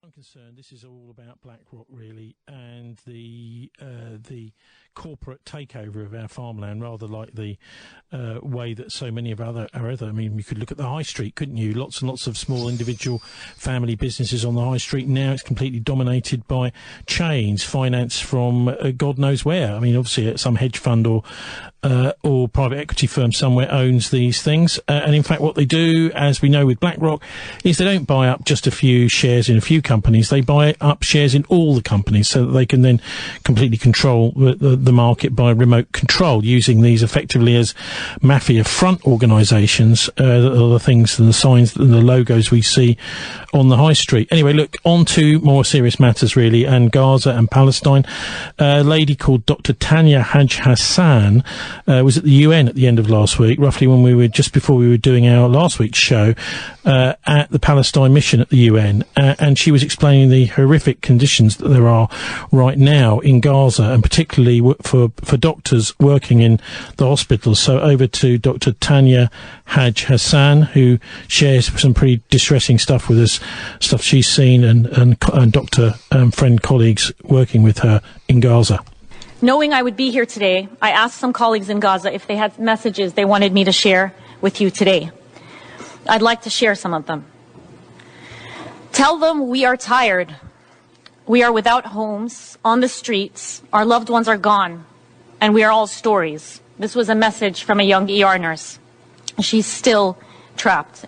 I'm concerned, this is all about BlackRock, really, and the corporate takeover of our farmland, rather like the way that so many of our other. I mean, you could look at the high street, couldn't you? Lots and lots of small individual family businesses on the high street. Now it's completely dominated by chains, financed from God knows where. I mean, obviously, some hedge fund or private equity firm somewhere owns these things. And in fact, what they do, as we know with BlackRock, is they don't buy up just a few shares in a few companies. They buy up shares in all the companies so that they can then completely control the market by remote control, using these effectively as mafia front organisations, that are the things and the signs and the logos we see on the high street. Anyway, look, on to more serious matters, really, and Gaza and Palestine. A lady called Dr. Tanya Haj Hassan was at the UN at the end of last week, roughly when we were just before we were doing our last week's show, at the Palestine mission at the UN, and she was explaining the horrific conditions that there are right now in Gaza, and particularly for doctors working in the hospitals. So over to Dr. Tanya Haj Hassan, who shares some pretty distressing stuff with us, stuff she's seen, and doctor friend colleagues working with her in Gaza. Knowing I would be here today, I asked some colleagues in Gaza if they had messages they wanted me to share with you today. I'd like to share some of them. Tell them we are tired. We are without homes, on the streets, our loved ones are gone, and we are all stories. This was a message from a young ER nurse. She's still trapped.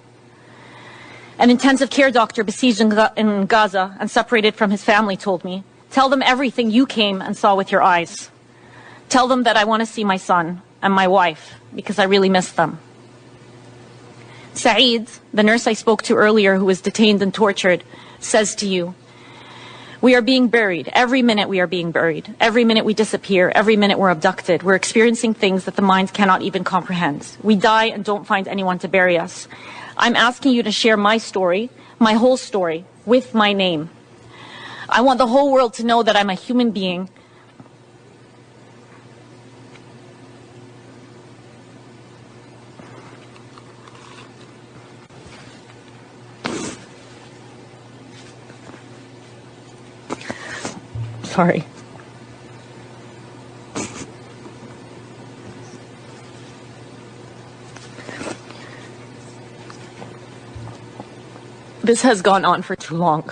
An intensive care doctor besieged in Gaza and separated from his family told me, tell them everything you came and saw with your eyes. Tell them that I want to see my son and my wife because I really miss them. Saeed, the nurse I spoke to earlier who was detained and tortured, says to you, we are being buried. Every minute we are being buried. Every minute we disappear. Every minute we're abducted. We're experiencing things that the mind cannot even comprehend. We die and don't find anyone to bury us. I'm asking you to share my story, my whole story, with my name. I want the whole world to know that I'm a human being. Sorry. This has gone on for too long.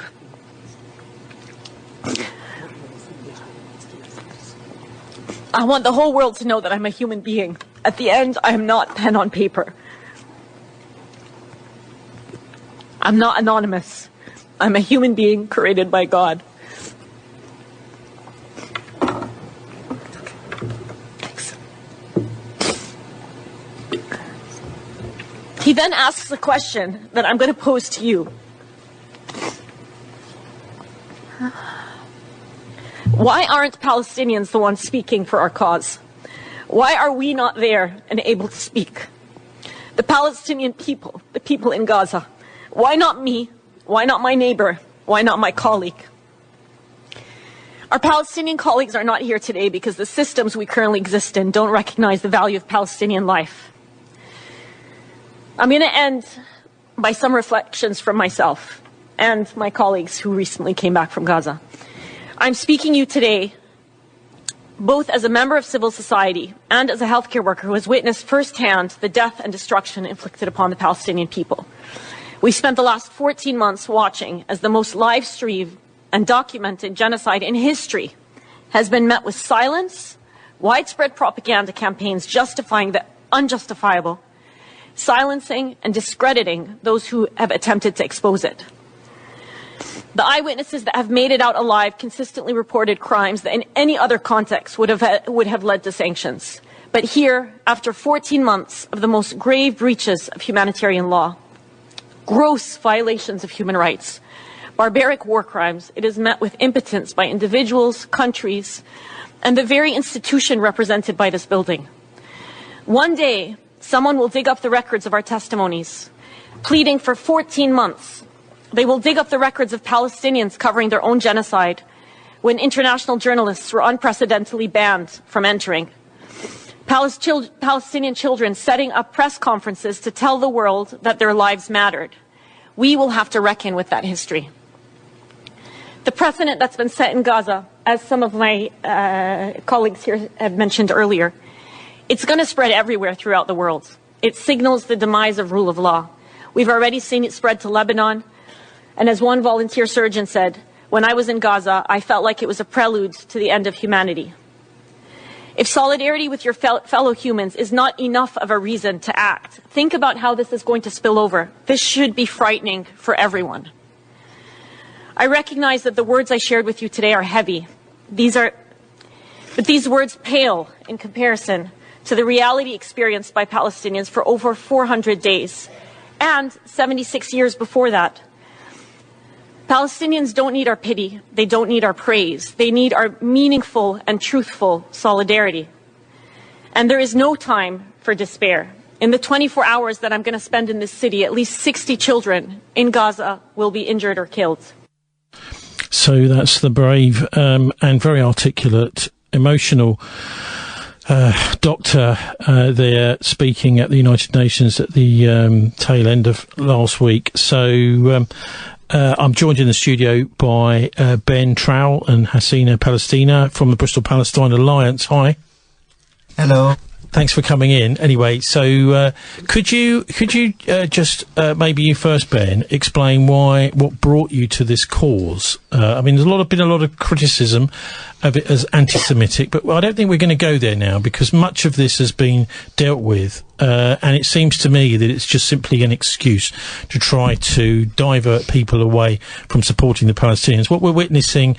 I want the whole world to know that I'm a human being. At the end, I am not pen on paper. I'm not anonymous. I'm a human being created by God. He then asks a question that I'm going to pose to you. Why aren't Palestinians the ones speaking for our cause? Why are we not there and able to speak? The Palestinian people, the people in Gaza. Why not me? Why not my neighbor? Why not my colleague? Our Palestinian colleagues are not here today because the systems we currently exist in don't recognize the value of Palestinian life. I'm going to end by some reflections from myself and my colleagues who recently came back from Gaza. I'm speaking to you today both as a member of civil society and as a healthcare worker who has witnessed firsthand the death and destruction inflicted upon the Palestinian people. We spent the last 14 months watching as the most live-streamed and documented genocide in history has been met with silence, widespread propaganda campaigns justifying the unjustifiable, silencing and discrediting those who have attempted to expose it. The eyewitnesses that have made it out alive consistently reported crimes that in any other context would have led to sanctions. But here, after 14 months of the most grave breaches of humanitarian law, gross violations of human rights, barbaric war crimes, it is met with impotence by individuals, countries, and the very institution represented by this building. One day, someone will dig up the records of our testimonies, pleading for 14 months. They will dig up the records of Palestinians covering their own genocide when international journalists were unprecedentedly banned from entering. Palestinian children setting up press conferences to tell the world that their lives mattered. We will have to reckon with that history. The precedent that's been set in Gaza, as some of my colleagues here have mentioned earlier, it's going to spread everywhere throughout the world. It signals the demise of rule of law. We've already seen it spread to Lebanon. And as one volunteer surgeon said, when I was in Gaza, I felt like it was a prelude to the end of humanity. If solidarity with your fellow humans is not enough of a reason to act, think about how this is going to spill over. This should be frightening for everyone. I recognize that the words I shared with you today are heavy. But these words pale in comparison to the reality experienced by Palestinians for over 400 days and 76 years before that. Palestinians don't need our pity. They don't need our praise. They need our meaningful and truthful solidarity. And there is no time for despair. In the 24 hours that I'm going to spend in this city, at least 60 children in Gaza will be injured or killed. So that's the brave and very articulate, emotional doctor there speaking at the United Nations at the tail end of last week. So I'm joined in the studio by Ben Trowell and Hasina Palestina from the Bristol Palestine Alliance. Hi. Hello. Thanks for coming in. Anyway, so could you just maybe you first, Ben, explain what brought you to this cause? I mean, there's been a lot of criticism of it as anti-Semitic, but I don't think we're going to go there now because much of this has been dealt with, and it seems to me that it's just simply an excuse to try to divert people away from supporting the Palestinians. What we're witnessing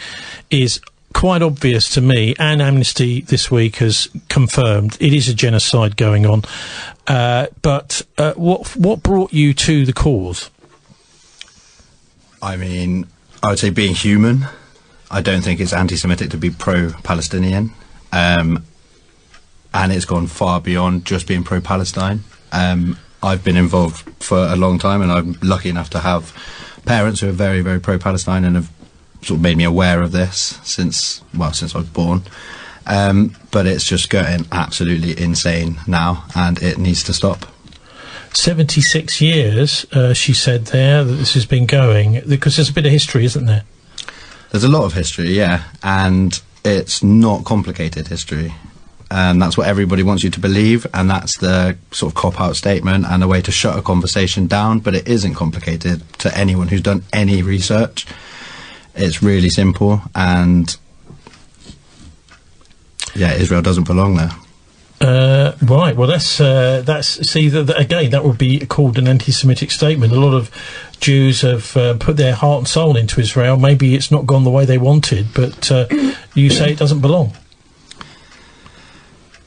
is quite obvious to me, and Amnesty this week has confirmed it is a genocide going on. But what brought you to the cause? I mean, I would say being human. I don't think it's anti-Semitic to be pro-Palestinian, and it's gone far beyond just being pro-Palestine. I've been involved for a long time, and I'm lucky enough to have parents who are very, very pro-Palestine and have sort of made me aware of this since I was born. But it's just getting absolutely insane now, and it needs to stop. 76 years, she said there, that this has been going, because there's a bit of history, isn't there? There's a lot of history, yeah, and it's not complicated history. And that's what everybody wants you to believe, and that's the sort of cop-out statement and a way to shut a conversation down, but it isn't complicated to anyone who's done any research. It's really simple, and yeah, Israel doesn't belong there. Right. Well, again, that would be called an anti-Semitic statement. A lot of Jews have put their heart and soul into Israel. Maybe it's not gone the way they wanted, but you say it doesn't belong.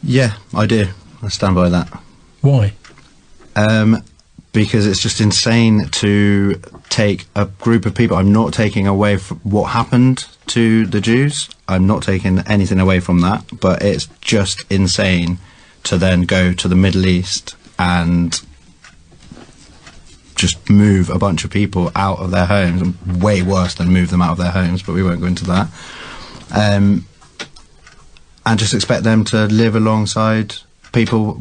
Yeah, I do. I stand by that. Why? Because it's just insane to take a group of people. I'm not taking away from what happened to the Jews. I'm not taking anything away from that. But it's just insane to then go to the Middle East and just move a bunch of people out of their homes. Way worse than move them out of their homes, but we won't go into that. And just expect them to live alongside people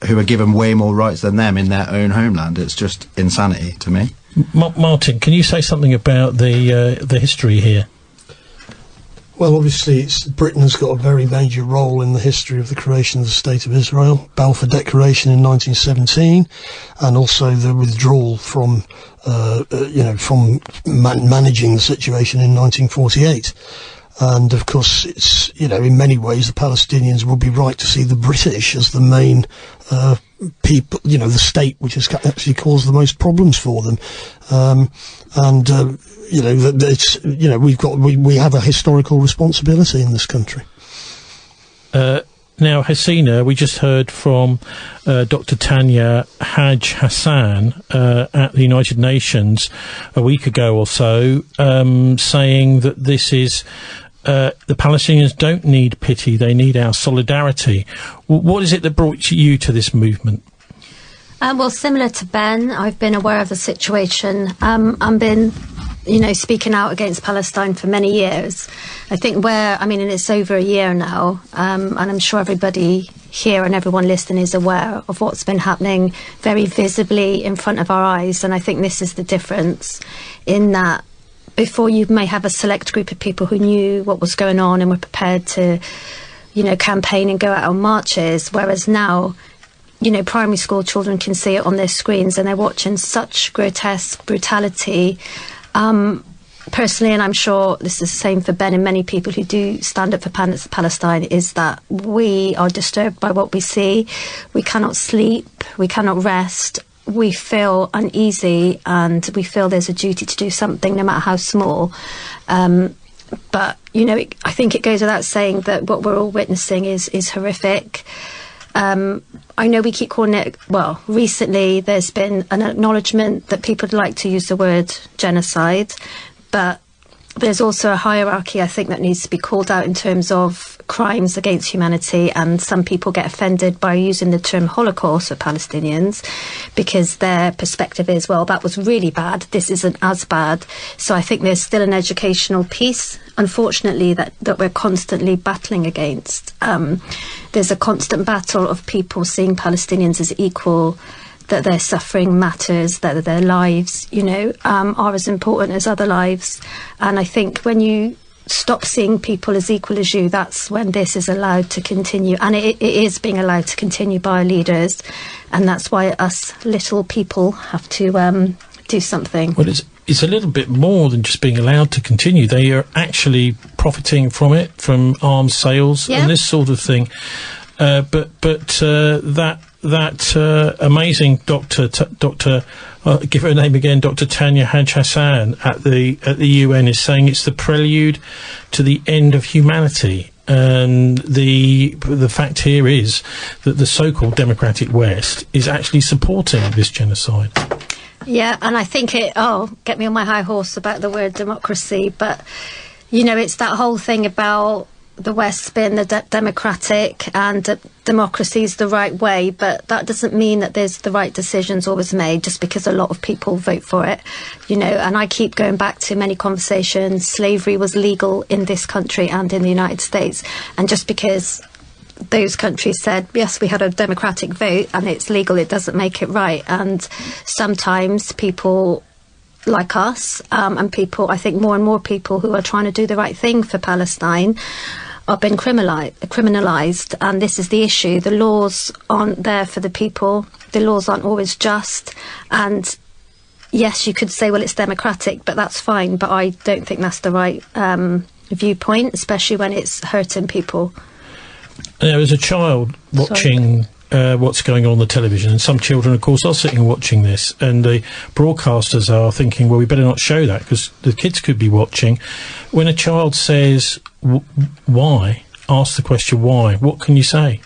who are given way more rights than them in their own homeland. It's just insanity to me. Martin, can you say something about the history here? Well, obviously, Britain has got a very major role in the history of the creation of the State of Israel. Balfour Declaration in 1917, and also the withdrawal from managing the situation in 1948. And of course, it's, in many ways, the Palestinians would be right to see the British as the main people, the state which has actually caused the most problems for them. We have a historical responsibility in this country. Now, Hasina, we just heard from Dr. Tanya Haj Hassan at the United Nations a week ago or so, saying that this is the Palestinians don't need pity, they need our solidarity. What is it that brought you to this movement? Well, similar to Ben, I've been aware of the situation. I've been, speaking out against Palestine for many years. I think and it's over a year now, and I'm sure everybody here and everyone listening is aware of what's been happening very visibly in front of our eyes. And I think this is the difference in that before you may have a select group of people who knew what was going on and were prepared to, you know, campaign and go out on marches, whereas now, you know, primary school children can see it on their screens and they're watching such grotesque brutality. Personally, and I'm sure this is the same for Ben and many people who do stand up for Palestine, is that we are disturbed by what we see. We cannot sleep, we cannot rest, we feel uneasy, and we feel there's a duty to do something, no matter how small. But, you know, I think it goes without saying that what we're all witnessing is horrific. I know we keep calling it, well, recently there's been an acknowledgement that people would like to use the word genocide, but there's also a hierarchy, I think, that needs to be called out in terms of crimes against humanity, and some people get offended by using the term Holocaust for Palestinians because their perspective is, well, that was really bad, this isn't as bad. So I think there's still an educational piece, unfortunately, that we're constantly battling against. There's a constant battle of people seeing Palestinians as equal, that their suffering matters, that their lives, you know, are as important as other lives. And I think when you stop seeing people as equal as you, that's when this is allowed to continue. And it is being allowed to continue by our leaders. And that's why us little people have to do something. Well, it's a little bit more than just being allowed to continue. They are actually profiting from it, from arms sales and this sort of thing. But that amazing doctor, give her a name again, Dr. Tanya Haj Hassan at the UN is saying it's the prelude to the end of humanity. And the fact here is that the so-called democratic West is actually supporting this genocide. Yeah, and I think get me on my high horse about the word democracy, but, you know, it's that whole thing about the West being the democratic and democracy is the right way, but that doesn't mean that there's the right decisions always made just because a lot of people vote for it, you know. And I keep going back to many conversations. Slavery was legal in this country and in the United States, and just because those countries said, yes, we had a democratic vote and it's legal, it doesn't make it right. And sometimes people like us, and people, I think more and more people who are trying to do the right thing for Palestine, are being criminalised, and this is the issue. The laws aren't there for the people, the laws aren't always just, and yes, you could say, well, it's democratic, but that's fine, but I don't think that's the right viewpoint, especially when it's hurting people. There was a child watching what's going on the television, and some children, of course, are sitting watching this, and the broadcasters are thinking, well, we better not show that because the kids could be watching. When a child says why, ask the question why, what can you say?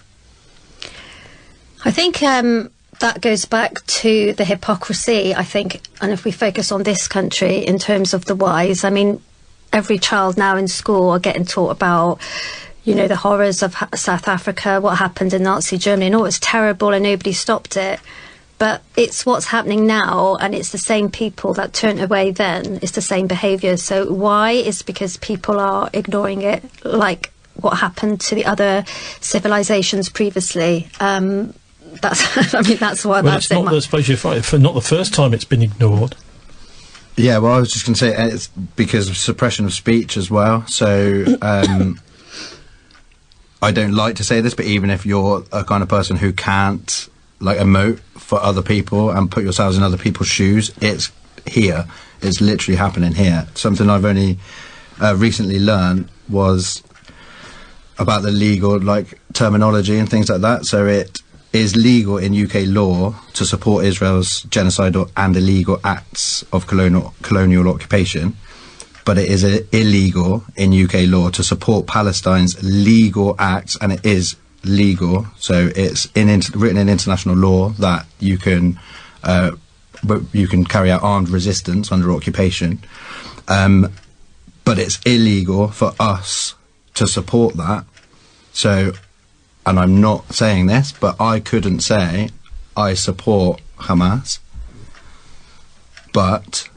I think that goes back to the hypocrisy, I think, and if we focus on this country in terms of the whys, I mean, every child now in school are getting taught about, you know, the horrors of South Africa, what happened in Nazi Germany, and it's terrible and nobody stopped it. But it's what's happening now, and it's the same people that turned away then. It's the same behaviour. So why? Is because people are ignoring it, like what happened to the other civilisations previously. That's, I mean, that's why. Well, that's it's not, I suppose you're right, for not the first time it's been ignored. Yeah, well, I was just going to say it's because of suppression of speech as well. So I don't like to say this, but even if you're a kind of person who can't like emote for other people and put yourselves in other people's shoes, it's here. It's literally happening here. Something I've only recently learned was about the legal like terminology and things like that. So it is legal in UK law to support Israel's genocidal and illegal acts of colonial occupation, but it is illegal in UK law to support Palestine's legal acts, and it is legal. So it's written in international law that you can carry out armed resistance under occupation, but it's illegal for us to support that. So, and I'm not saying this, but I couldn't say I support Hamas, but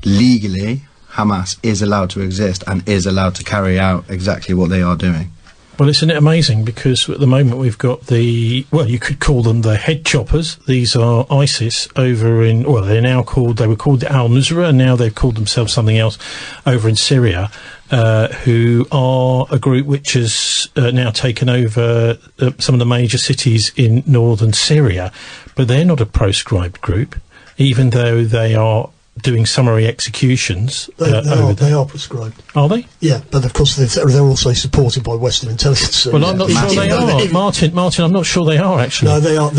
legally Hamas is allowed to exist and is allowed to carry out exactly what they are doing. Well, isn't it amazing? Because at the moment we've got you could call them the head choppers. These are ISIS over in, they were called the Al-Nusra, and now they've called themselves something else over in Syria, who are a group which has now taken over some of the major cities in northern Syria. But they're not a proscribed group, even though they are doing summary executions. They are prescribed. Are they? Yeah, but of course they're also supported by Western intelligence. Well, I'm not sure they are. Martin, I'm not sure they are actually. No, they are.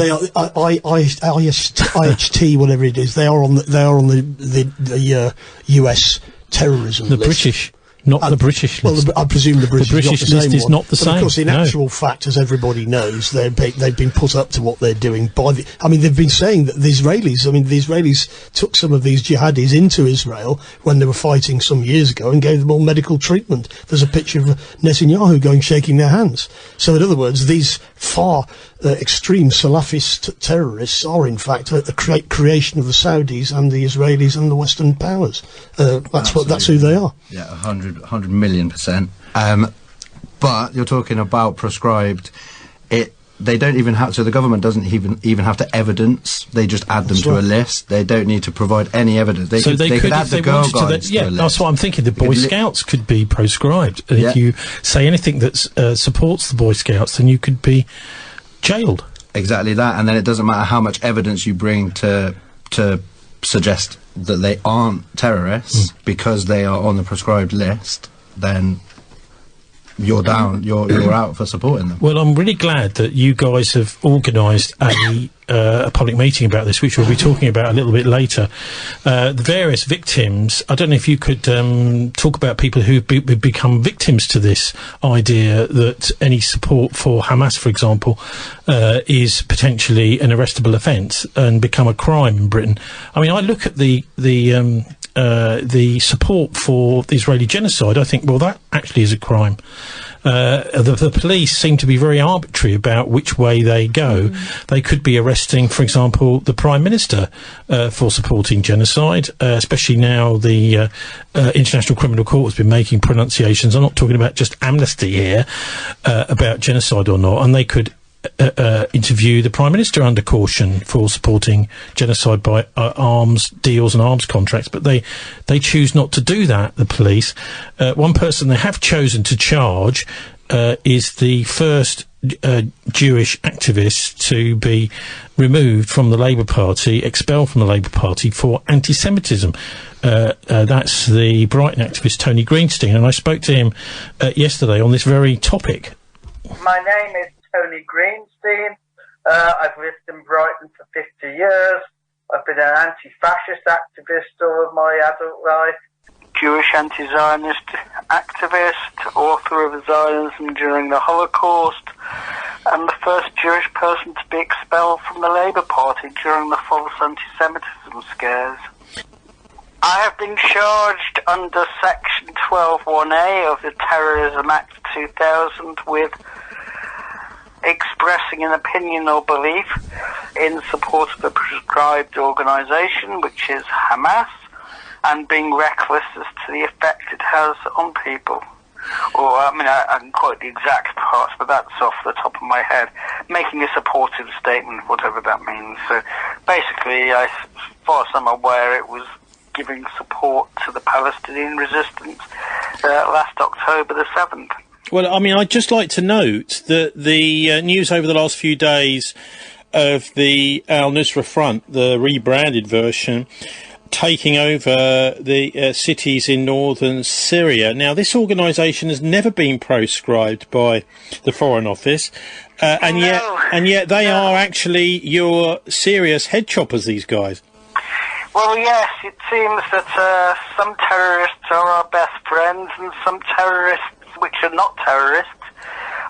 IHT, whatever it is. They are on the US terrorism list. British. Not the British list. Well, I presume the British list is not the same. Of course, in actual fact, as everybody knows, they've been put up to what they're doing by the... I mean, they've been saying that the Israelis took some of these jihadis into Israel when they were fighting some years ago and gave them all medical treatment. There's a picture of Netanyahu shaking their hands. So, in other words, these far extreme Salafist terrorists are, in fact, a creation of the Saudis and the Israelis and the Western powers. That's who they are. Yeah, 100 million%. But you're talking about prescribed. They don't even have. So the government doesn't even have to evidence. They just add them to a list. They don't need to provide any evidence. They could add the Girl Guides to a list. That's what I'm thinking. The Boy Scouts could be proscribed. And if you say anything that supports the Boy Scouts, then you could be jailed. Exactly that. And then it doesn't matter how much evidence you bring to suggest that they aren't terrorists because they are on the prescribed list, then you're down, you're out for supporting them. Well, I'm really glad that you guys have organised a public meeting about this, which we'll be talking about a little bit later. The various victims, I don't know if you could talk about people who've become victims to this idea that any support for Hamas, for example, is potentially an arrestable offence and become a crime in Britain. I mean, I look at the support for the Israeli genocide. I think, well, that actually is a crime. The police seem to be very arbitrary about which way they go. They could be arresting, for example, the Prime Minister for supporting genocide, especially now the International Criminal Court has been making pronunciations. I'm not talking about just amnesty here, about genocide or not, and they could interview the Prime Minister under caution for supporting genocide by arms deals and arms contracts, but they choose not to do that, the police. One person they have chosen to charge is the first Jewish activist to be removed from the Labour Party, expelled from the Labour Party for anti-Semitism. That's the Brighton activist Tony Greenstein, and I spoke to him yesterday on this very topic. My name is Tony Greenstein. I've lived in Brighton for 50 years. I've been an anti-fascist activist all of my adult life. Jewish anti-Zionist activist, author of Zionism during the Holocaust, and the first Jewish person to be expelled from the Labour Party during the false anti-Semitism scares. I have been charged under Section 12(1)A of the Terrorism Act 2000 with expressing an opinion or belief in support of a prescribed organisation, which is Hamas, and being reckless as to the effect it has on people. Or, I mean, I can quote the exact parts, but that's off the top of my head. Making a supportive statement, whatever that means. So, basically, as far as I'm aware, it was giving support to the Palestinian resistance last October the 7th. Well, I mean, I'd just like to note that the news over the last few days of the Al-Nusra Front, the rebranded version, taking over the cities in northern Syria. Now, this organisation has never been proscribed by the Foreign Office, and yet they are actually your serious head choppers, these guys. Well, yes, it seems that some terrorists are our best friends, and some terrorists, which are not terrorists,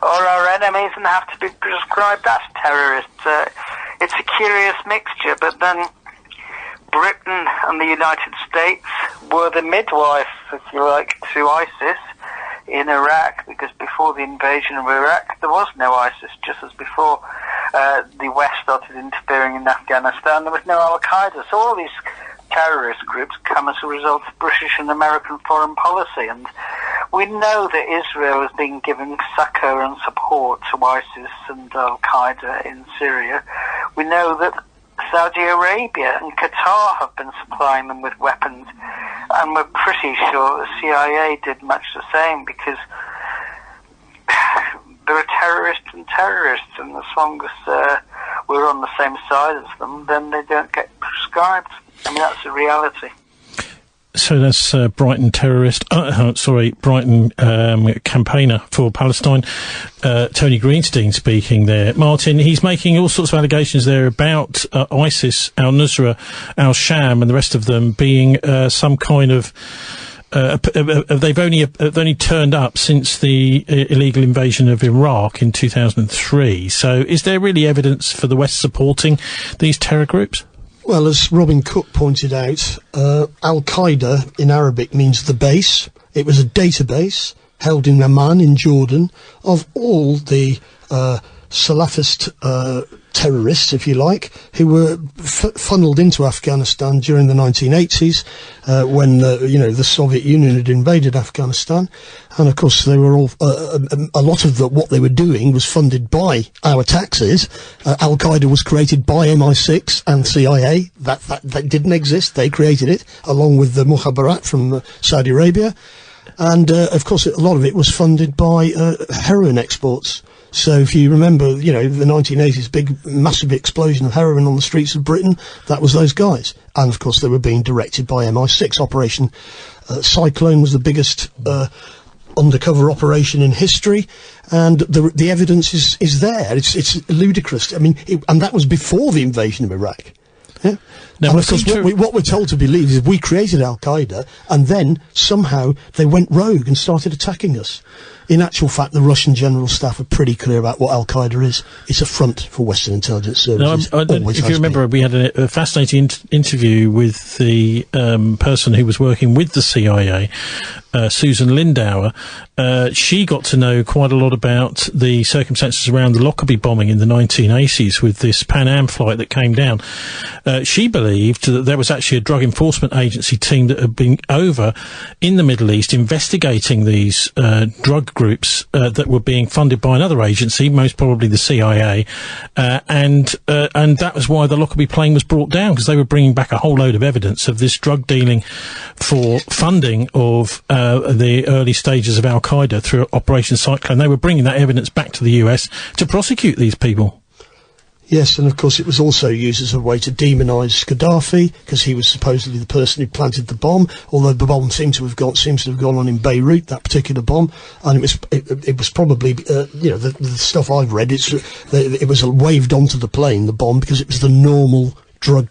are our enemies and have to be prescribed as terrorists. It's a curious mixture, but then Britain and the United States were the midwife, if you like, to ISIS in Iraq, because before the invasion of Iraq there was no ISIS, just as before the West started interfering in Afghanistan there was no Al-Qaeda. So all these terrorist groups come as a result of British and American foreign policy, and We know that Israel has been giving succor and support to ISIS and Al-Qaeda in Syria. We know that Saudi Arabia and Qatar have been supplying them with weapons, and we're pretty sure the CIA did much the same, because there are terrorists and terrorists, and as long as we're on the same side as them, then they don't get prescribed. I mean, that's the reality. So that's Brighton Brighton campaigner for Palestine, Tony Greenstein speaking there. Martin, he's making all sorts of allegations there about ISIS, al-Nusra, al-Sham and the rest of them being some kind of... they've only turned up since the illegal invasion of Iraq in 2003. So is there really evidence for the West supporting these terror groups? Well, as Robin Cook pointed out, Al-Qaeda in Arabic means the base. It was a database held in Amman in Jordan of all the Salafist terrorists, if you like, who were funneled into Afghanistan during the 1980s when the Soviet Union had invaded Afghanistan. And of course they were all a lot of what they were doing was funded by our taxes. Al-Qaeda was created by MI6 and CIA. That didn't exist. They created it along with the Mukhabarat from Saudi Arabia. And of course a lot of it was funded by heroin exports. So if you remember, the 1980s big, massive explosion of heroin on the streets of Britain, that was those guys. And of course they were being directed by MI6. Operation Cyclone was the biggest undercover operation in history, and the evidence is there. It's ludicrous. I mean, and that was before the invasion of Iraq. Yeah? Now, and of course, what we're told to believe is we created Al-Qaeda, and then somehow they went rogue and started attacking us. In actual fact, the Russian General Staff are pretty clear about what Al-Qaeda is. It's a front for Western intelligence services. If you remember, we had a fascinating interview with the person who was working with the CIA, Susan Lindauer. She got to know quite a lot about the circumstances around the Lockerbie bombing in the 1980s with this Pan Am flight that came down. She believed that there was actually a drug enforcement agency team that had been over in the Middle East investigating these drug groups that were being funded by another agency, most probably the CIA, and that was why the Lockerbie plane was brought down, because they were bringing back a whole load of evidence of this drug dealing for funding of the early stages of Al-Qaeda through Operation Cyclone. They were bringing that evidence back to the US to prosecute these people. Yes, and of course it was also used as a way to demonise Gaddafi, because he was supposedly the person who planted the bomb, although the bomb seems to have gone on in Beirut, that particular bomb, and it was probably, the stuff I've read, it was waved onto the plane, the bomb, because it was the normal drug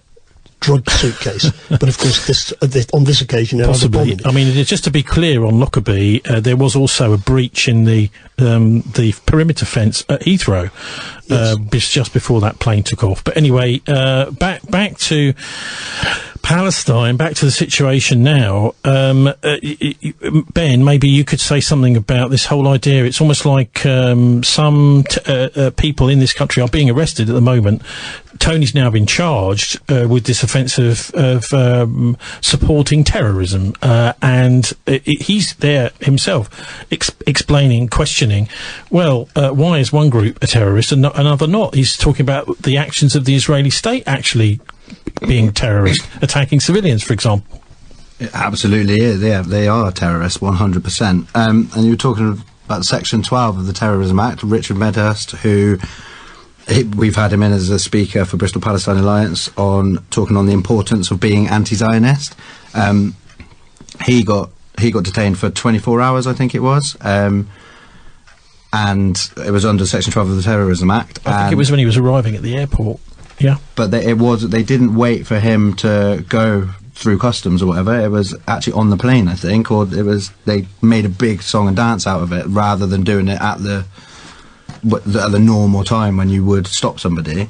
suitcase. But of course, on this occasion, possibly. I mean, just to be clear on Lockerbie, there was also a breach in the perimeter fence at Heathrow, yes, just before that plane took off. But anyway, back to Palestine, back to the situation now. Ben, maybe you could say something about this whole idea. It's almost like some people in this country are being arrested at the moment. Tony's now been charged with this offence of supporting terrorism, and he's there himself explaining, questioning, well, why is one group a terrorist and another not? He's talking about the actions of the Israeli state actually being terrorist, attacking civilians, for example. It absolutely is. They are terrorists, 100%. And you were talking about Section 12 of the Terrorism Act. Richard Medhurst, we've had him in as a speaker for Bristol Palestine Alliance talking on the importance of being anti-Zionist. He got detained for 24 hours, I think it was. And it was under Section 12 of the Terrorism Act. I think it was when he was arriving at the airport. Yeah. But they didn't wait for him to go through customs or whatever. It was actually on the plane, I think, or they made a big song and dance out of it rather than doing it at the normal time when you would stop somebody.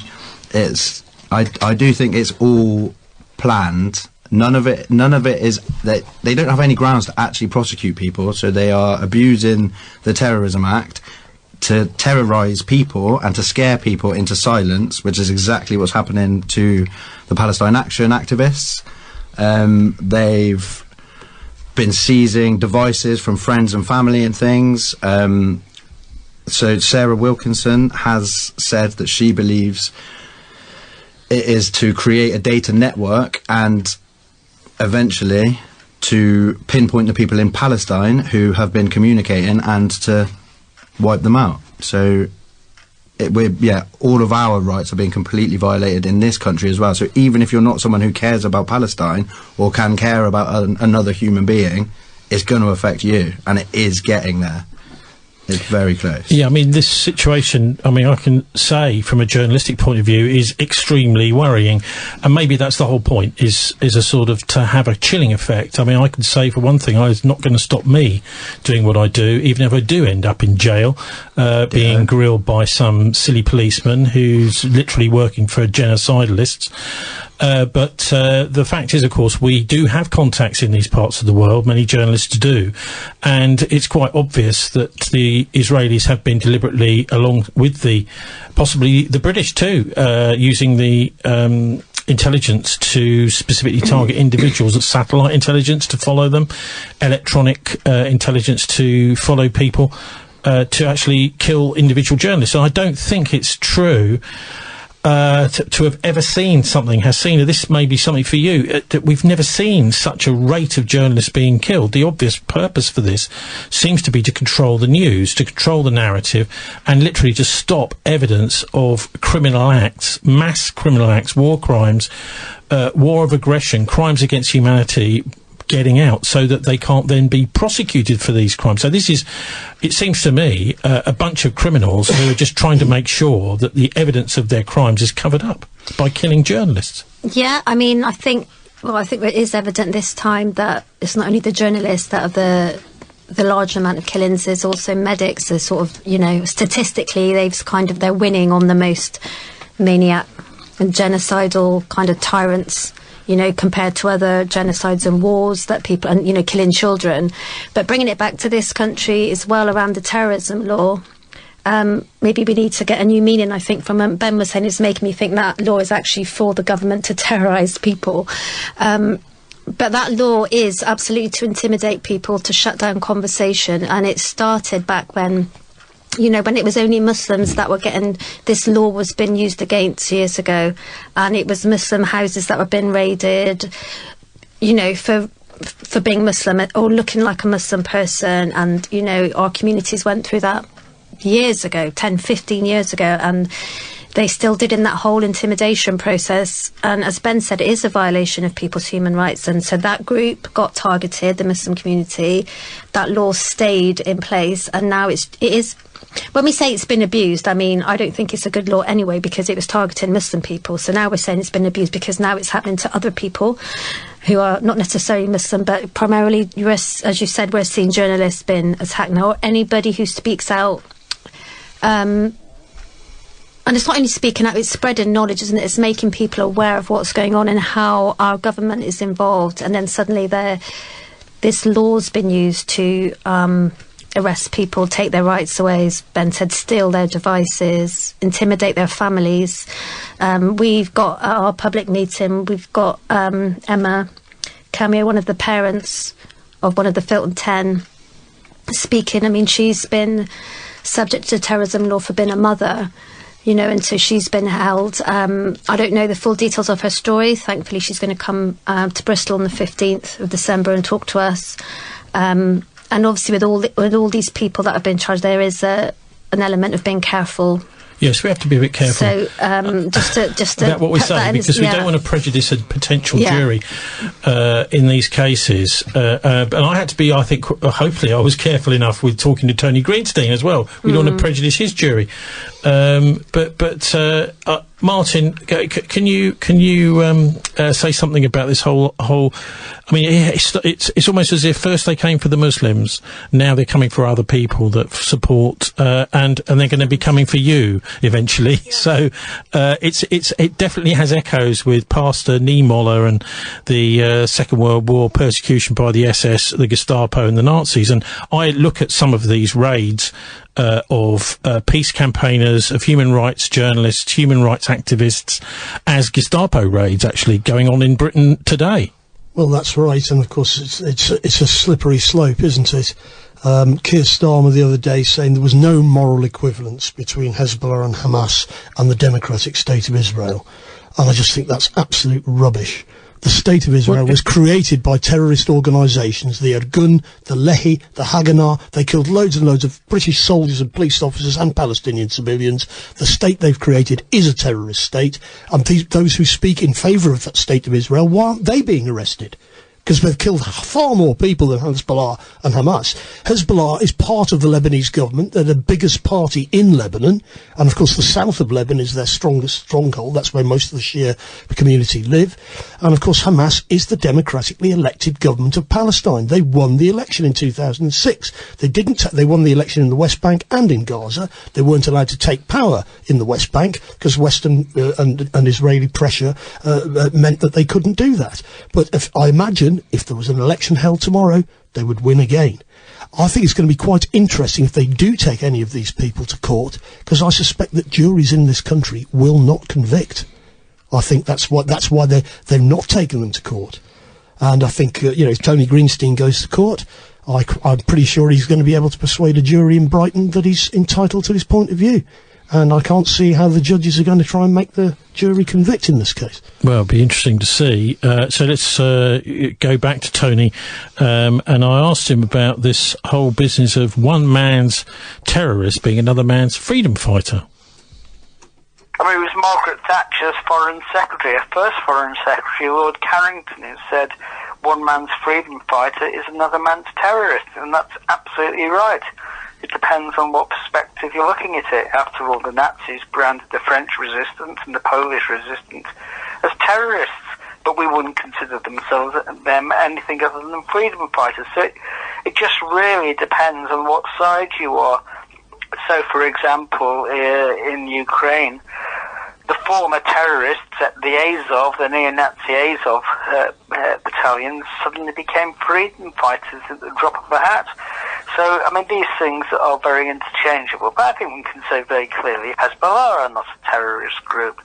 I do think it's all planned. None of it is that they don't have any grounds to actually prosecute people, so they are abusing the Terrorism Act to terrorise people and to scare people into silence, which is exactly what's happening to the Palestine Action activists. been seizing devices from friends and family and things. So Sarah Wilkinson has said that she believes it is to create a data network and eventually to pinpoint the people in Palestine who have been communicating and to wipe them out. So all of our rights are being completely violated in this country as well. So even if you're not someone who cares about Palestine or can care about another human being, it's going to affect you, and it is getting there. It's very close. Yeah, I mean, this situation, I mean, I can say from a journalistic point of view is extremely worrying. And maybe that's the whole point, is a sort of to have a chilling effect. I mean, I can say for one thing, it's not going to stop me doing what I do, even if I do end up in jail, being grilled by some silly policeman who's literally working for genocidalists. But the fact is, of course, we do have contacts in these parts of the world. Many journalists do. And it's quite obvious that the Israelis have been deliberately, along with possibly the British too, using the intelligence to specifically target individuals, satellite intelligence to follow them, electronic intelligence to follow people, to actually kill individual journalists. And I don't think it's true to have ever seen something. Hasina, this may be something for you, that we've never seen such a rate of journalists being killed. The obvious purpose for this seems to be to control the news, to control the narrative, and literally to stop evidence of criminal acts, mass criminal acts, war crimes, war of aggression, crimes against humanity, getting out, so that they can't then be prosecuted for these crimes. So this is, it seems to me, a bunch of criminals who are just trying to make sure that the evidence of their crimes is covered up by killing journalists. Yeah, I mean, I think it is evident this time that it's not only the journalists that are the large amount of killings, there's also medics. There's sort of, statistically, they're winning on the most maniac and genocidal kind of tyrants, compared to other genocides and wars that people, and, killing children. But bringing it back to this country as well, around the terrorism law, maybe we need to get a new meaning. I think from Ben was saying, it's making me think that law is actually for the government to terrorise people. But that law is absolutely to intimidate people, to shut down conversation. And it started back when when it was only Muslims that were getting, this law was being used against years ago, and it was Muslim houses that were being raided, for being Muslim or looking like a Muslim person. And, our communities went through that years ago, 10, 15 years ago, and they still did in that whole intimidation process. And as Ben said, it is a violation of people's human rights. And so that group got targeted, the Muslim community. That law stayed in place, and now it is. When we say it's been abused, I mean, I don't think it's a good law anyway, because it was targeting Muslim people. So now we're saying it's been abused because now it's happening to other people who are not necessarily Muslim, but primarily, as you said, we're seeing journalists being attacked now, or anybody who speaks out. And it's not only speaking out, it's spreading knowledge, isn't it? It's making people aware of what's going on and how our government is involved. And then suddenly this law's been used to arrest people, take their rights away, as Ben said, steal their devices, intimidate their families. We've got at our public meeting, we've got Emma Kamio, one of the parents of one of the Filton 10, speaking. I mean, she's been subject to terrorism law for being a mother, and so she's been held. I don't know the full details of her story. Thankfully, she's going to come to Bristol on the 15th of December and talk to us. And obviously, with all these people that have been charged, there is an element of being careful. Yes, we have to be a bit careful. So just to about what we say, because we don't want to prejudice a potential jury in these cases. And I had to be, I think, hopefully, I was careful enough with talking to Tony Greenstein as well. We don't want to prejudice his jury. But Martin, can you say something about this whole? I mean, it's almost as if first they came for the Muslims, now they're coming for other people that support, and they're going to be coming for you eventually. So it definitely has echoes with Pastor Niemöller and the Second World War persecution by the SS, the Gestapo, and the Nazis. And I look at some of these raids of peace campaigners, of human rights journalists, human rights activists, as Gestapo raids actually going on in Britain today. Well, that's right, and of course it's a slippery slope, isn't it? Keir Starmer the other day saying there was no moral equivalence between Hezbollah and Hamas and the Democratic State of Israel. And I just think that's absolute rubbish. The State of Israel was created by terrorist organisations, the Irgun, the Lehi, the Haganah. They killed loads and loads of British soldiers and police officers and Palestinian civilians. The state they've created is a terrorist state. And those who speak in favour of that State of Israel, why aren't they being arrested? Because they've killed far more people than Hezbollah and Hamas. Hezbollah is part of the Lebanese government. They're the biggest party in Lebanon. And, of course, the south of Lebanon is their strongest stronghold. That's where most of the Shia community live. And, of course, Hamas is the democratically elected government of Palestine. They won the election in 2006. They won the election in the West Bank and in Gaza. They weren't allowed to take power in the West Bank because Western and Israeli pressure meant that they couldn't do that. But I imagine if there was an election held tomorrow, they would win again. I think it's going to be quite interesting if they do take any of these people to court, because I suspect that juries in this country will not convict. I think that's why they're not taking them to court. And I think, if Tony Greenstein goes to court, I'm pretty sure he's going to be able to persuade a jury in Brighton that he's entitled to his point of view. And I can't see how the judges are going to try and make the jury convict in this case. Well, it'll be interesting to see. So let's go back to Tony. And I asked him about this whole business of one man's terrorist being another man's freedom fighter. I mean, it was Margaret Thatcher's Foreign Secretary, her first Foreign Secretary, Lord Carrington, who said one man's freedom fighter is another man's terrorist. And that's absolutely right. It depends on what perspective you're looking at it. After all, the Nazis branded the French resistance and the Polish resistance as terrorists, but we wouldn't consider them anything other than freedom fighters. So it just really depends on what side you are. So, for example, in Ukraine, the former terrorists at the Azov, the neo-Nazi Azov battalions, suddenly became freedom fighters at the drop of a hat. So, I mean, these things are very interchangeable, but I think we can say very clearly Hezbollah are not a terrorist group.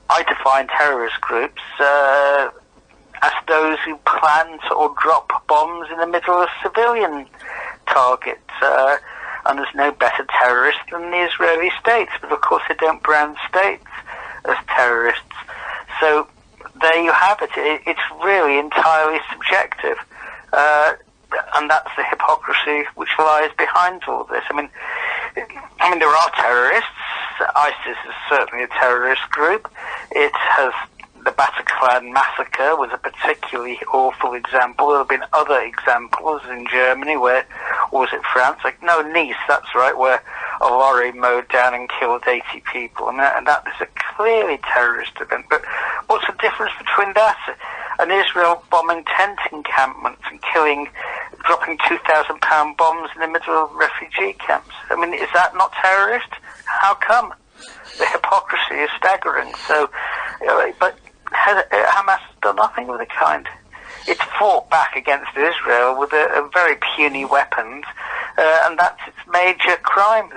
I define terrorist groups as those who plant or drop bombs in the middle of civilian targets. And there's no better terrorist than the Israeli state, but of course they don't brand states as terrorists. So there you have it. It's really entirely subjective. And that's the hypocrisy which lies behind all this. I mean, there are terrorists. ISIS is certainly a terrorist group. It has the Bataclan massacre was a particularly awful example. There have been other examples in Germany or was it France? Nice, that's right, where a lorry mowed down and killed 80 people. And that is a clearly terrorist event. But what's the difference between that and Israel bombing tent encampments and dropping 2,000-pound bombs in the middle of refugee camps? I mean, is that not terrorist? How come? The hypocrisy is staggering. So, but Hamas has done nothing of the kind. It's fought back against Israel with a very puny weapons, and that's its major crime.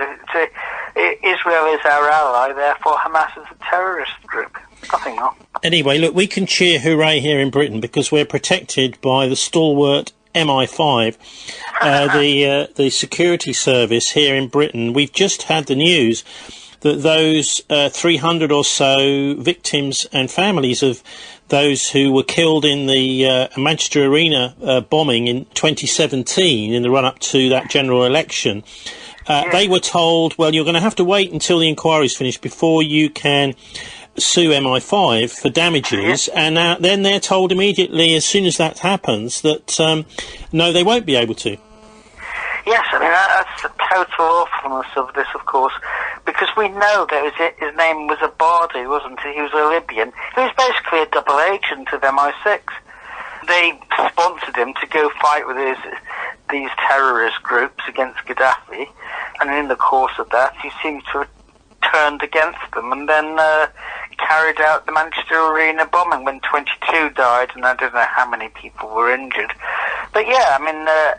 Israel is our ally, therefore Hamas is a terrorist group. Nothing more. Anyway, look, we can cheer hooray here in Britain because we're protected by the stalwart MI5, the security service here in Britain. We've just had the news that those 300 or so victims and families of those who were killed in the Manchester Arena bombing in 2017 in the run-up to that general election, they were told, well, you're going to have to wait until the inquiry's finished before you can sue MI5 for damages, and then they're told immediately as soon as that happens that no, they won't be able to. Yes, I mean, that's the total awfulness of this, of course, because we know that his name was Abbadi, wasn't he? He was a Libyan. He was basically a double agent of MI6. They sponsored him to go fight with these terrorist groups against Gaddafi, and in the course of that, he seems to have turned against them and then carried out the Manchester Arena bombing when 22 died, and I don't know how many people were injured. But yeah, I mean,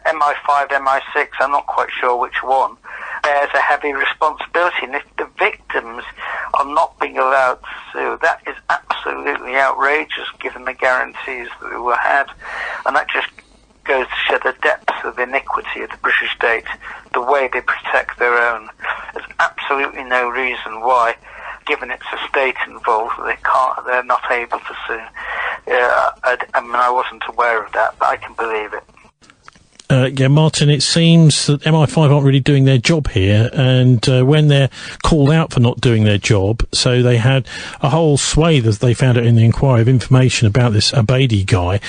MI5, MI6, I'm not quite sure which one, bears a heavy responsibility. And if the victims are not being allowed to sue. That is absolutely outrageous, given the guarantees that were had, and that just goes to show the depths of iniquity of the British state, the way they protect their own. There's absolutely no reason why, given it's a state involved, they're not able to sue. I wasn't aware of that, but I can believe it. Martin, it seems that MI5 aren't really doing their job here, and when they're called out for not doing their job, so they had a whole swathe, as they found out in the inquiry, of information about this Abedi guy,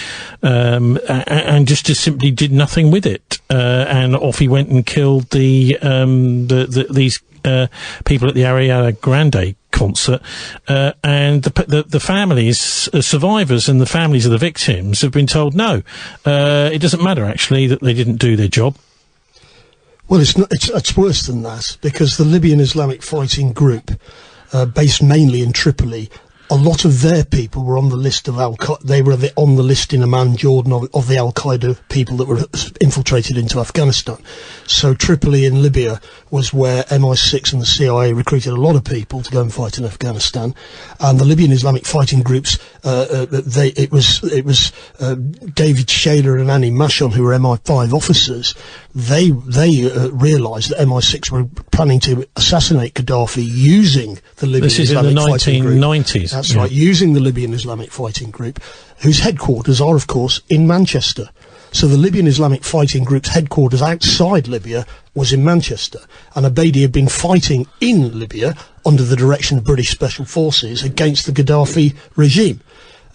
and just simply did nothing with it, and off he went and killed these people at the Ariana Grande concert, and the families, survivors and the families of the victims have been told no, it doesn't matter actually that they didn't do their job. Well, it's worse than that, because the Libyan Islamic Fighting Group, based mainly in Tripoli, a lot of their people were on the list of they were on the list in Amman, Jordan, of the Al-Qaeda people that were infiltrated into Afghanistan. So Tripoli in Libya was where MI6 and the CIA recruited a lot of people to go and fight in Afghanistan. And the Libyan Islamic Fighting Groups, it was David Shaler and Annie Mashon, who were MI5 officers. They realised that MI6 were planning to assassinate Gaddafi using the Libyan Islamic Fighting Group. This is in the 1990s. That's right, using the Libyan Islamic Fighting Group, whose headquarters are, of course, in Manchester. So the Libyan Islamic Fighting Group's headquarters outside Libya was in Manchester, and Abedi had been fighting in Libya under the direction of British Special Forces against the Gaddafi regime.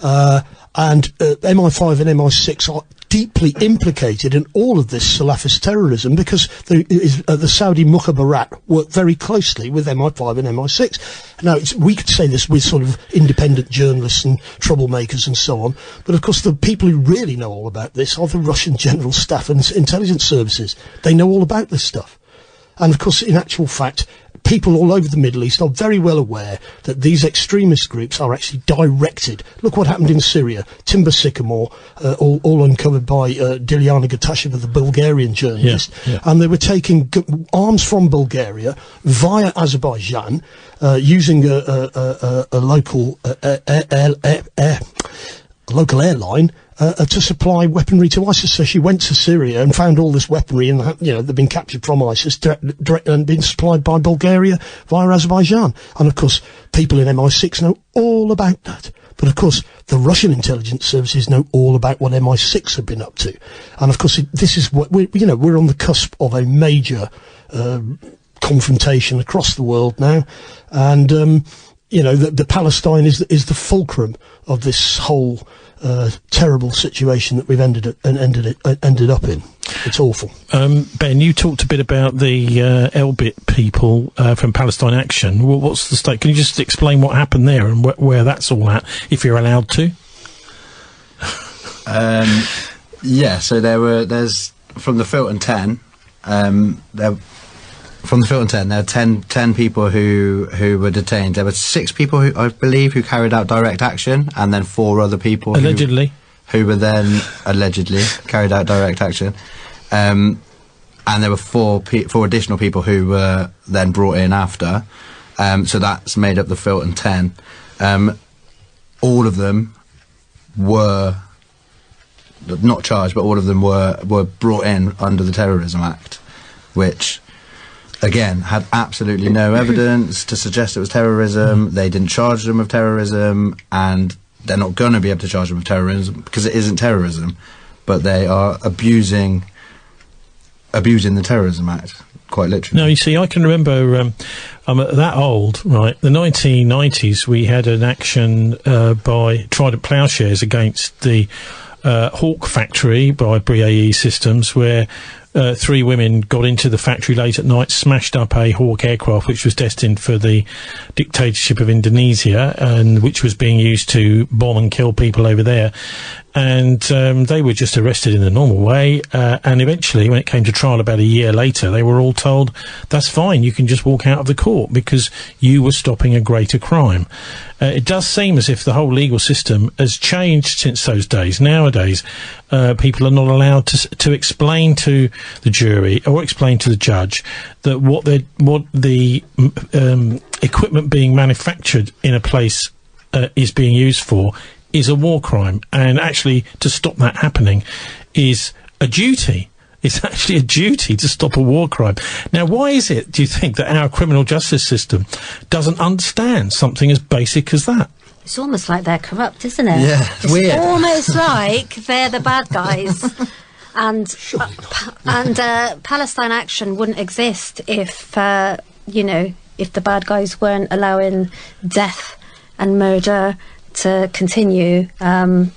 And MI5 and MI6 are deeply implicated in all of this Salafist terrorism, because the Saudi Mukhabarat work very closely with MI5 and MI6. Now, we could say this with sort of independent journalists and troublemakers and so on, but of course the people who really know all about this are the Russian General Staff and intelligence services. They know all about this stuff. And of course, in actual fact, people all over the Middle East are very well aware that these extremist groups are actually directed. Look what happened in Syria. Timber Sycamore, all uncovered by Dilyana Gatasheva, the Bulgarian journalist. Yeah. And they were taking arms from Bulgaria via Azerbaijan, using a local airline, to supply weaponry to ISIS. So she went to Syria and found all this weaponry, and they've been captured from ISIS and been supplied by Bulgaria via Azerbaijan. And of course, people in MI6 know all about that. But of course, the Russian intelligence services know all about what MI6 have been up to. And of course, this is what we're on the cusp of a major confrontation across the world now, and the Palestine is the fulcrum of this whole terrible situation that we've ended up in. It's awful. Ben, you talked a bit about the Elbit people from Palestine Action. What's the state? Can you just explain what happened there and where that's all at, if you're allowed to? Yeah. So there's from the Filton 10. From the Filton 10, there were 10 people who were detained. There were 6 people, I believe, who carried out direct action, and then 4 other people who were then allegedly carried out direct action. And there were 4 additional people who were then brought in after. So that's made up the Filton 10. All of them were not charged, but all of them were brought in under the Terrorism Act, which, again, had absolutely no evidence to suggest it was terrorism. They didn't charge them with terrorism, and they're not going to be able to charge them with terrorism because it isn't terrorism. But they are abusing the Terrorism Act, quite literally. No, you see, I can remember, I'm that old, right? The 1990s, we had an action by Trident Ploughshares against the Hawk factory by BAE Systems, where 3 women got into the factory late at night, smashed up a Hawk aircraft which was destined for the dictatorship of Indonesia, and which was being used to bomb and kill people over there. and they were just arrested in the normal way, and eventually, when it came to trial about a year later, they were all told, that's fine, you can just walk out of the court because you were stopping a greater crime. It does seem as if the whole legal system has changed since those days. Nowadays, people are not allowed to explain to the jury or explain to the judge that what the equipment being manufactured in a place is being used for is a war crime, and actually to stop that happening is a duty. It's actually a duty to stop a war crime. Now, why is it, do you think, that our criminal justice system doesn't understand something as basic as that? It's almost like they're corrupt, isn't it? Yeah, it's weird. Almost like they're the bad guys. And Palestine Action wouldn't exist if, if the bad guys weren't allowing death and murder to continue. That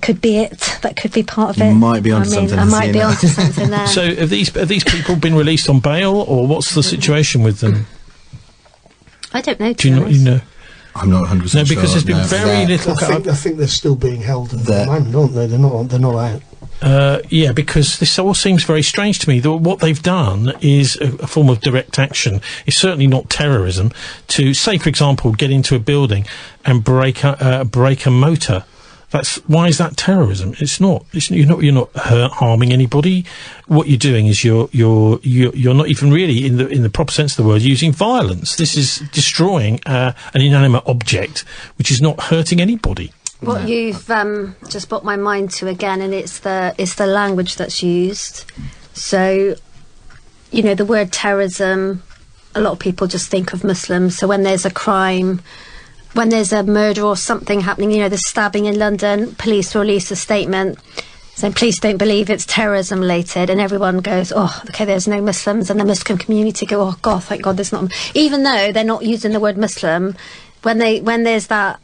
could be it. That could be part of it. You might be onto something. I might be onto something there. So have these people been released on bail, or what's the situation with them? I don't know. Do you know? I'm not 100% sure. No, because there's been very little. I think they're still being held at the moment, aren't they? They're not out. Yeah, because this all seems very strange to me. What they've done is a form of direct action. It's certainly not terrorism. To say, for example, get into a building and break a motor. Why is that terrorism? It's not. You're not harming anybody. What you're doing is you're not even really in the proper sense of the word using violence. This is destroying an inanimate object, which is not hurting anybody. What you've just brought my mind to again, and it's the language that's used. So, the word terrorism, a lot of people just think of Muslims. So when there's a crime, when there's a murder or something happening, the stabbing in London, police release a statement saying, please don't believe it's terrorism related, and everyone goes, oh, okay, there's no Muslims, and the Muslim community go, oh, God, thank God there's not. Even though they're not using the word Muslim, when there's that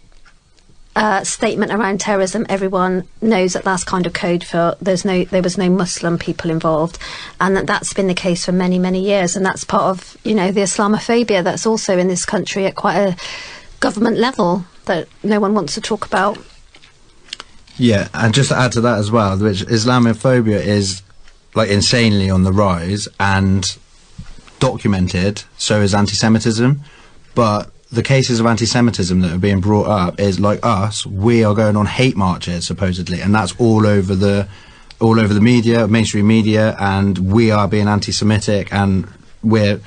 statement around terrorism, everyone knows that that's kind of code for there was no Muslim people involved, and that's been the case for many, many years, and that's part of, the Islamophobia that's also in this country at quite a government level that no one wants to talk about. Yeah, and just to add to that as well, which Islamophobia is like insanely on the rise and documented, so is anti-Semitism, but the cases of anti-Semitism that are being brought up is, like us, we are going on hate marches supposedly, and that's all over the media, mainstream media, and we are being anti-Semitic and we're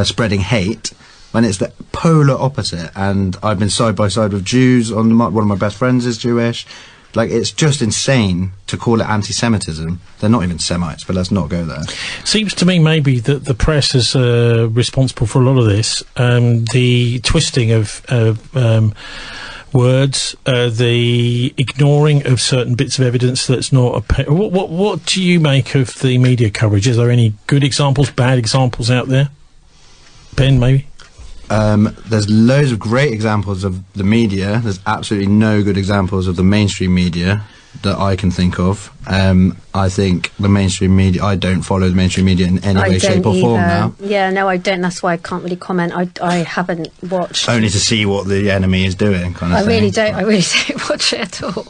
spreading hate, when it's the polar opposite. And I've been side by side with Jews. One of my best friends is Jewish. Like, it's just insane to call it anti-Semitism. They're not even Semites, but let's not go there. Seems to me maybe that the press is responsible for a lot of this. The twisting of words, the ignoring of certain bits of evidence that's not. What do you make of the media coverage? Is there any good examples, bad examples out there? Ben, maybe? There's loads of great examples of the media. There's absolutely no good examples of the mainstream media that I can think of. I think the mainstream media, I don't follow the mainstream media in any way, shape or form now. Yeah, no, I don't. That's why I can't really comment. I haven't watched. Only to see what the enemy is doing, kind of thing. I really don't watch it at all.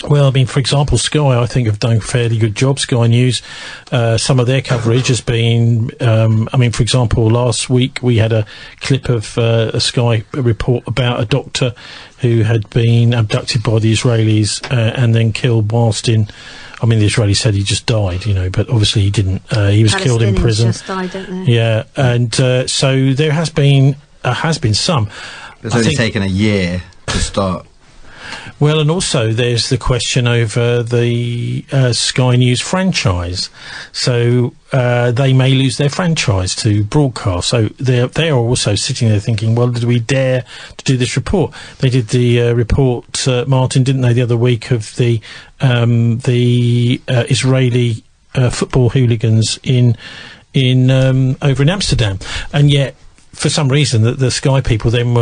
Well, I mean, for example, Sky, I think, have done a fairly good job. Sky News, some of their coverage has been, for example, last week we had a clip of a Sky report about a doctor who had been abducted by the Israelis and then killed whilst in... the Israelis said he just died, but obviously he didn't. He was killed in prison. Just died, don't they? Yeah, and so there has been some. It's only taken a year to start. Well, and also there's the question over the Sky News franchise. So they may lose their franchise to broadcast. So they are also sitting there thinking, well, did we dare to do this report? They did the report, Martin, didn't they, the other week of the Israeli football hooligans in over in Amsterdam, and yet for some reason, the Sky people then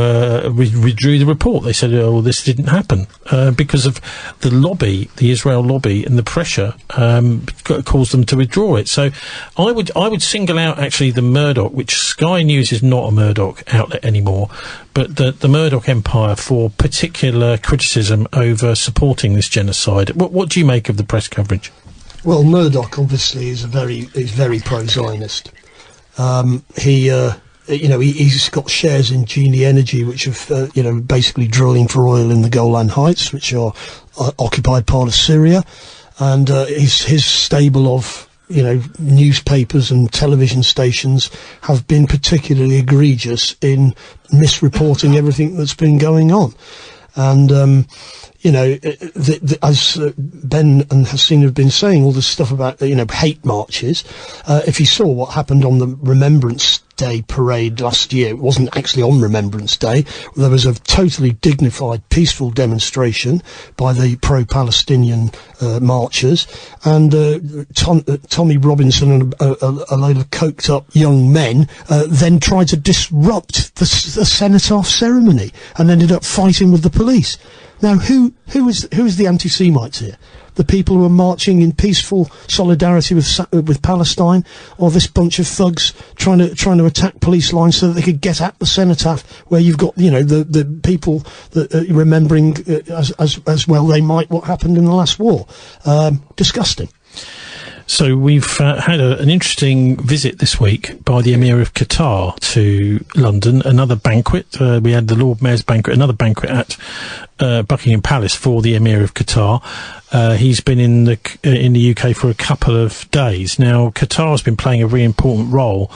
withdrew the report. They said, "Oh, this didn't happen because of the lobby, the Israel lobby, and the pressure caused them to withdraw it." So, I would single out actually the Murdoch, which Sky News is not a Murdoch outlet anymore, but the Murdoch empire for particular criticism over supporting this genocide. What do you make of the press coverage? Well, Murdoch obviously is very pro-Zionist. He's got shares in Genie Energy, which have, basically drilling for oil in the Golan Heights, which are occupied part of Syria. And his stable of, newspapers and television stations have been particularly egregious in misreporting everything that's been going on. And, as Ben and Hasina have been saying, all this stuff about, hate marches, if you saw what happened on the Remembrance Day parade last year, it wasn't actually on Remembrance Day. There was a totally dignified, peaceful demonstration by the pro-Palestinian marchers, and Tommy Robinson and a load of coked-up young men then tried to disrupt the cenotaph ceremony and ended up fighting with the police. Now, who is the anti-Semites here? The people who are marching in peaceful solidarity with Palestine, or this bunch of thugs trying to attack police lines so that they could get at the cenotaph, where you've got the people that remembering as well they might what happened in the last war. Disgusting. So we've had an interesting visit this week by the Emir of Qatar to London. Another banquet. We had the Lord Mayor's banquet, another banquet at Buckingham Palace for the Emir of Qatar. He's been in the UK for a couple of days now. Qatar's been playing a very important role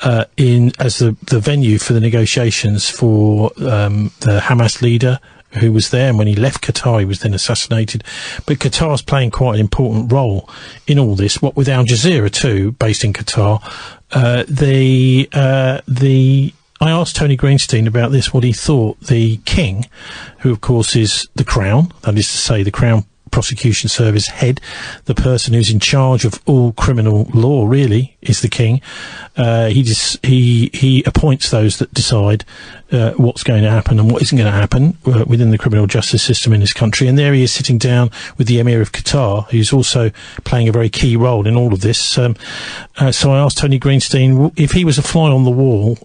as the venue for the negotiations for the Hamas leader, who was there, and when he left Qatar, he was then assassinated. But Qatar's playing quite an important role in all this. What with Al Jazeera too, based in Qatar. I asked Tony Greenstein about this, what he thought. The king, who of course is the Crown, that is to say, the Crown Prosecution Service head, the person who's in charge of all criminal law, really, is the king. He appoints those that decide what's going to happen and what isn't going to happen within the criminal justice system in this country. And there he is sitting down with the Emir of Qatar, who's also playing a very key role in all of this. So I asked Tony Greenstein if he was a fly on the wall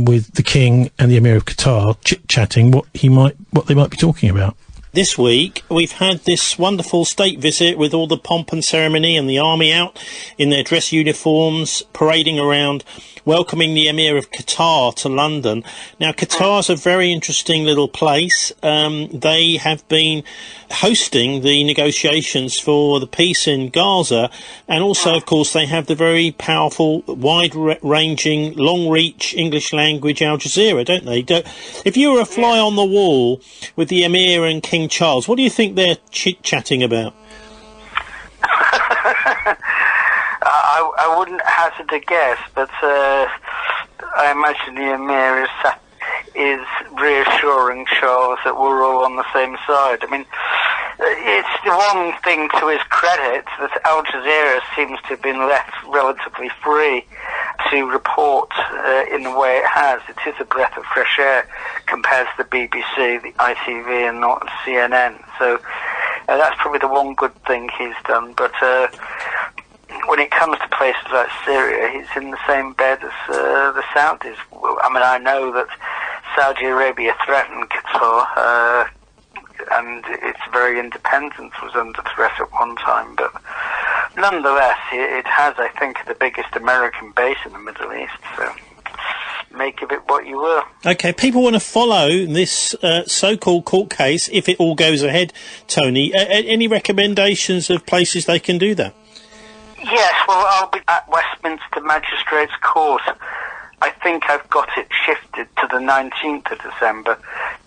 with the king and the Emir of Qatar chit-chatting, what they might be talking about. This week, we've had this wonderful state visit with all the pomp and ceremony and the army out in their dress uniforms, parading around, welcoming the Emir of Qatar to London. Now, Qatar's a very interesting little place. They have been hosting the negotiations for the peace in Gaza, and also, of course, they have the very powerful, wide-ranging, long-reach English language Al Jazeera, don't they? If you were a fly on the wall with the Emir and King Charles, what do you think they're chit-chatting about? I wouldn't hazard a guess, but I imagine the Emir is reassuring Charles that we're all on the same side. I mean, it's the one thing to his credit that Al Jazeera seems to have been left relatively free to report in the way it has. It is a breath of fresh air compared to the BBC, the ITV and not CNN. So that's probably the one good thing he's done. But when it comes to places like Syria, he's in the same bed as the Saudis. I mean, I know that Saudi Arabia threatened Qatar, and its very independence was under threat at one time. But nonetheless, it has, I think, the biggest American base in the Middle East. So make of it what you will. Okay, people want to follow this so-called court case if it all goes ahead, Tony. Any recommendations of places they can do that? Yes, well, I'll be at Westminster Magistrates Court. I think I've got it shifted to the 19th of December,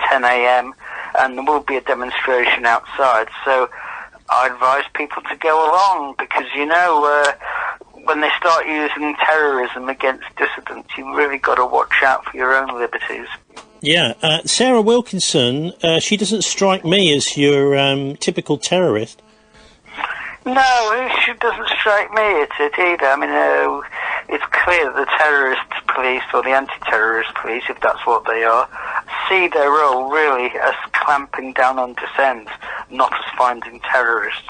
10 a.m, and there will be a demonstration outside. So I advise people to go along because, when they start using terrorism against dissidents, you've really got to watch out for your own liberties. Yeah, Sarah Wilkinson, she doesn't strike me as your typical terrorist. No, she doesn't strike me at it either. I mean, it's clear that the terrorists police, or the anti-terrorist police, if that's what they are, see their role really as clamping down on dissent, not as finding terrorists.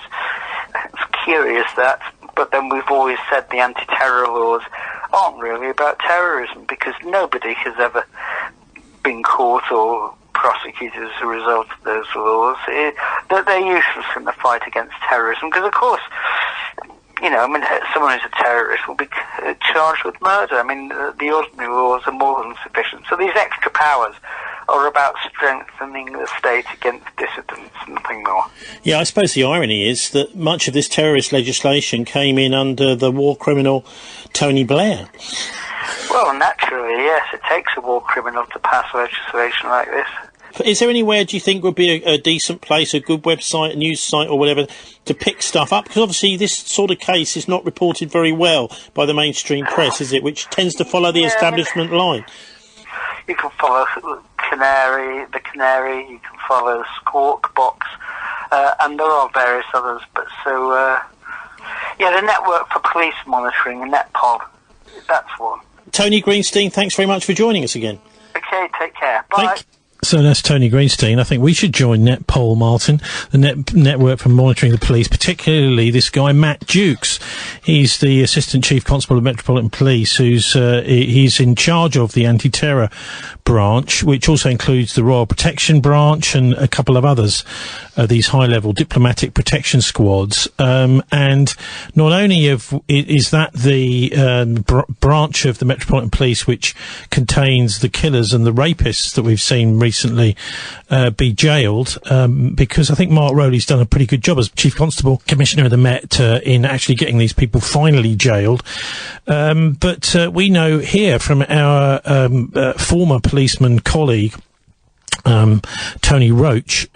It's curious that, but then we've always said the anti-terror laws aren't really about terrorism, because nobody has ever been caught or prosecuted as a result of those laws. That they're useless in the fight against terrorism, because of course, you know, I mean, someone who's a terrorist will be charged with murder. I mean, the ordinary laws are more than sufficient. So these extra powers are about strengthening the state against dissidents, nothing more. Yeah, I suppose the irony is that much of this terrorist legislation came in under the war criminal Tony Blair. Well, naturally, yes, it takes a war criminal to pass legislation like this. Is there anywhere, do you think, would be a decent place, a good website, a news site or whatever, to pick stuff up? Because obviously this sort of case is not reported very well by the mainstream press, is it, which tends to follow the establishment line? You can follow the Canary, you can follow Squawk Box, and there are various others. But so, the Network for Police Monitoring, NetPol, that's one. Tony Greenstein, thanks very much for joining us again. Okay, take care. Bye. So that's Tony Greenstein. I think we should join NetPol, Martin, the network for monitoring the police, particularly this guy, Matt Dukes. He's the Assistant Chief Constable of Metropolitan Police, he's in charge of the anti-terror branch, which also includes the Royal Protection Branch and a couple of others, these high-level diplomatic protection squads. And not only is that the branch of the Metropolitan Police which contains the killers and the rapists that we've seen recently be jailed, because I think Mark Rowley's done a pretty good job as Chief Constable Commissioner of the Met in actually getting these people finally jailed. But we know here from our former policeman colleague, Tony Roach,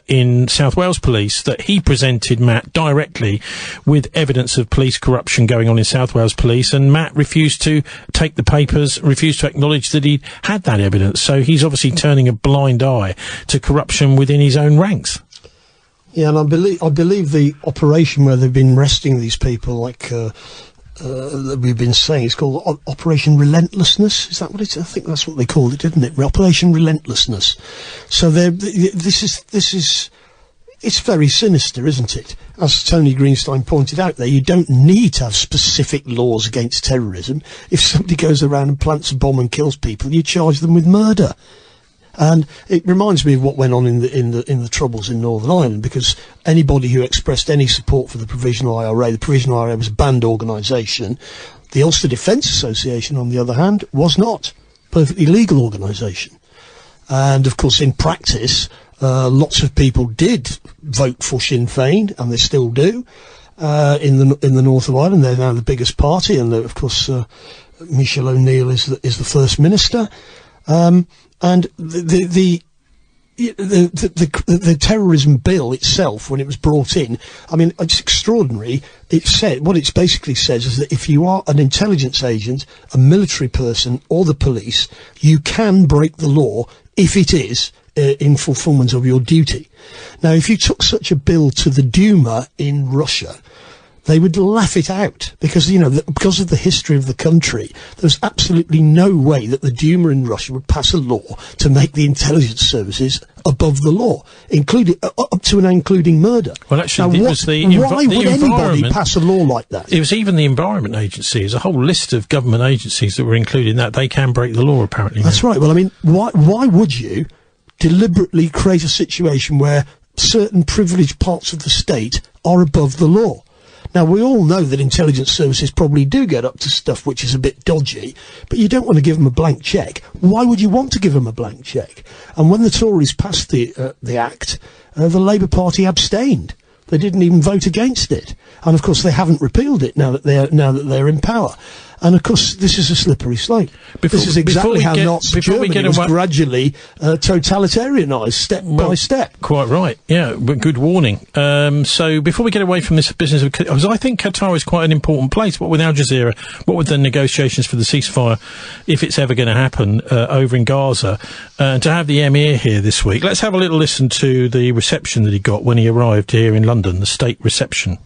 in South Wales Police, that he presented Matt directly with evidence of police corruption going on in South Wales Police, and Matt refused to take the papers, refused to acknowledge that he had that evidence. So he's obviously turning a blind eye to corruption within his own ranks. Yeah, and I believe the operation where they've been arresting these people, like that we've been saying, it's called Operation Relentlessness. Is that what it is? I think that's what they called it, didn't it? Operation Relentlessness. So this is it's very sinister, isn't it? As Tony Greenstein pointed out there, you don't need to have specific laws against terrorism. If somebody goes around and plants a bomb and kills people, you charge them with murder. And it reminds me of what went on in the Troubles in Northern Ireland, because anybody who expressed any support for the Provisional IRA, the Provisional IRA was a banned organisation. The Ulster Defence Association, on the other hand, was not. Perfectly legal organisation. And, of course, in practice, lots of people did vote for Sinn Féin, and they still do, in the north of Ireland. They're now the biggest party, and, of course, Michelle O'Neill is the First Minister. And the terrorism bill itself, when it was brought in, I mean, it's extraordinary. What it basically says is that if you are an intelligence agent, a military person, or the police, you can break the law if it is in fulfillment of your duty. Now, if you took such a bill to the Duma in Russia, they would laugh it out, because, because of the history of the country, there's absolutely no way that the Duma in Russia would pass a law to make the intelligence services above the law, including up to and including murder. Well, actually, why would anybody pass a law like that? It was even the Environment Agency. There's a whole list of government agencies that were included in that. They can break the law, apparently. That's right. Well, I mean, why would you deliberately create a situation where certain privileged parts of the state are above the law? Now, we all know that intelligence services probably do get up to stuff which is a bit dodgy, but you don't want to give them a blank cheque. Why would you want to give them a blank cheque? And when the Tories passed the Act, the Labour Party abstained. They didn't even vote against it. And, of course, they haven't repealed it now that they're in power. And, of course, this is a slippery slope. This is exactly how Nazi Germany was gradually totalitarianised, step by step. Quite right, yeah, good warning. So before we get away from this business of... Because I think Qatar is quite an important place. What with Al Jazeera, what with the negotiations for the ceasefire, if it's ever going to happen, over in Gaza, and to have the Emir here this week. Let's have a little listen to the reception that he got when he arrived here in London, the state reception.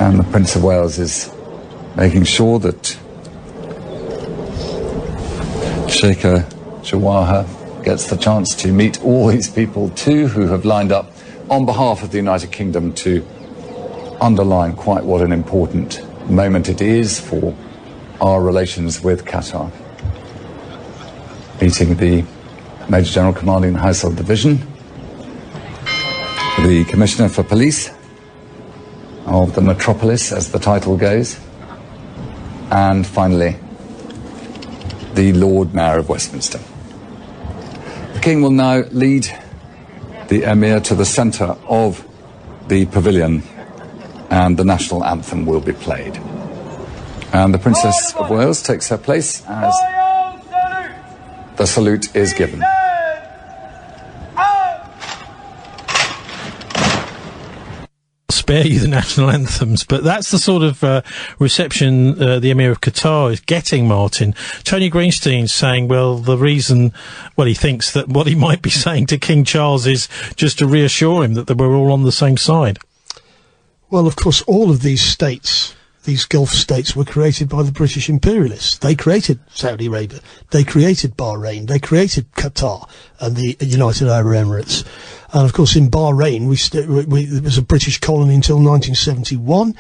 And the Prince of Wales is making sure that Sheikh Jawaha gets the chance to meet all these people too who have lined up on behalf of the United Kingdom to underline quite what an important moment it is for our relations with Qatar. Meeting the Major General commanding the Household Division, the Commissioner for Police of the Metropolis, as the title goes, and finally the Lord Mayor of Westminster. The King will now lead the Emir to the centre of the pavilion, and the national anthem will be played. And the Princess of Wales takes her place as the salute is given. Spare you the national anthems, but that's the sort of reception the Emir of Qatar is getting, Martin. Tony Greenstein's saying, well, the reason, well, he thinks that what he might be saying to King Charles is just to reassure him that we're all on the same side. Well, of course, all of these states, these Gulf states, were created by the British imperialists. They created Saudi Arabia, they created Bahrain, they created Qatar and the United Arab Emirates. And of course, in Bahrain, it was a British colony until 1971,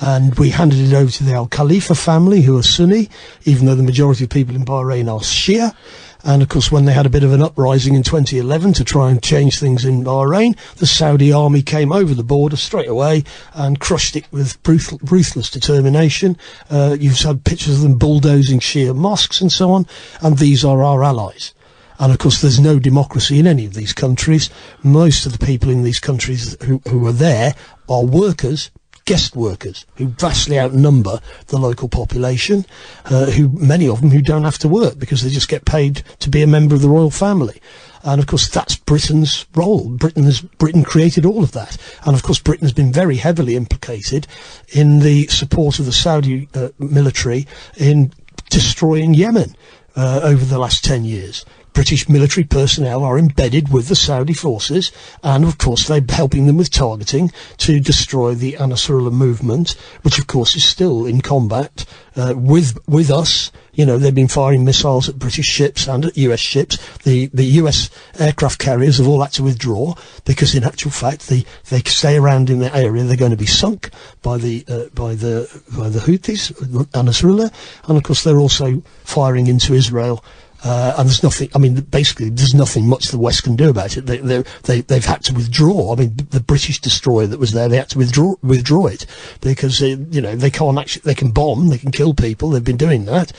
and we handed it over to the Al Khalifa family, who are Sunni, even though the majority of people in Bahrain are Shia. And of course, when they had a bit of an uprising in 2011 to try and change things in Bahrain, the Saudi army came over the border straight away and crushed it with ruthless determination. You've had pictures of them bulldozing Shia mosques and so on, and these are our allies. And of course, there's no democracy in any of these countries. Most of the people in these countries who are there are workers, guest workers, who vastly outnumber the local population, many of them who don't have to work because they just get paid to be a member of the royal family. And of course, that's Britain's role. Britain created all of that. And of course, Britain has been very heavily implicated in the support of the Saudi military in destroying Yemen over the last 10 years. British military personnel are embedded with the Saudi forces, and of course they're helping them with targeting to destroy the Nasrallah movement, which of course is still in combat with us. You know, they've been firing missiles at British ships and at US ships. The US aircraft carriers have all had to withdraw because, in actual fact, they stay around in the area, they're going to be sunk by the Houthis, Nasrallah, and of course they're also firing into Israel. And there's nothing, I mean, basically, there's nothing much the West can do about it. They've had to withdraw. I mean, the British destroyer that was there, they had to withdraw it because, they can't actually, they can bomb, they can kill people, they've been doing that.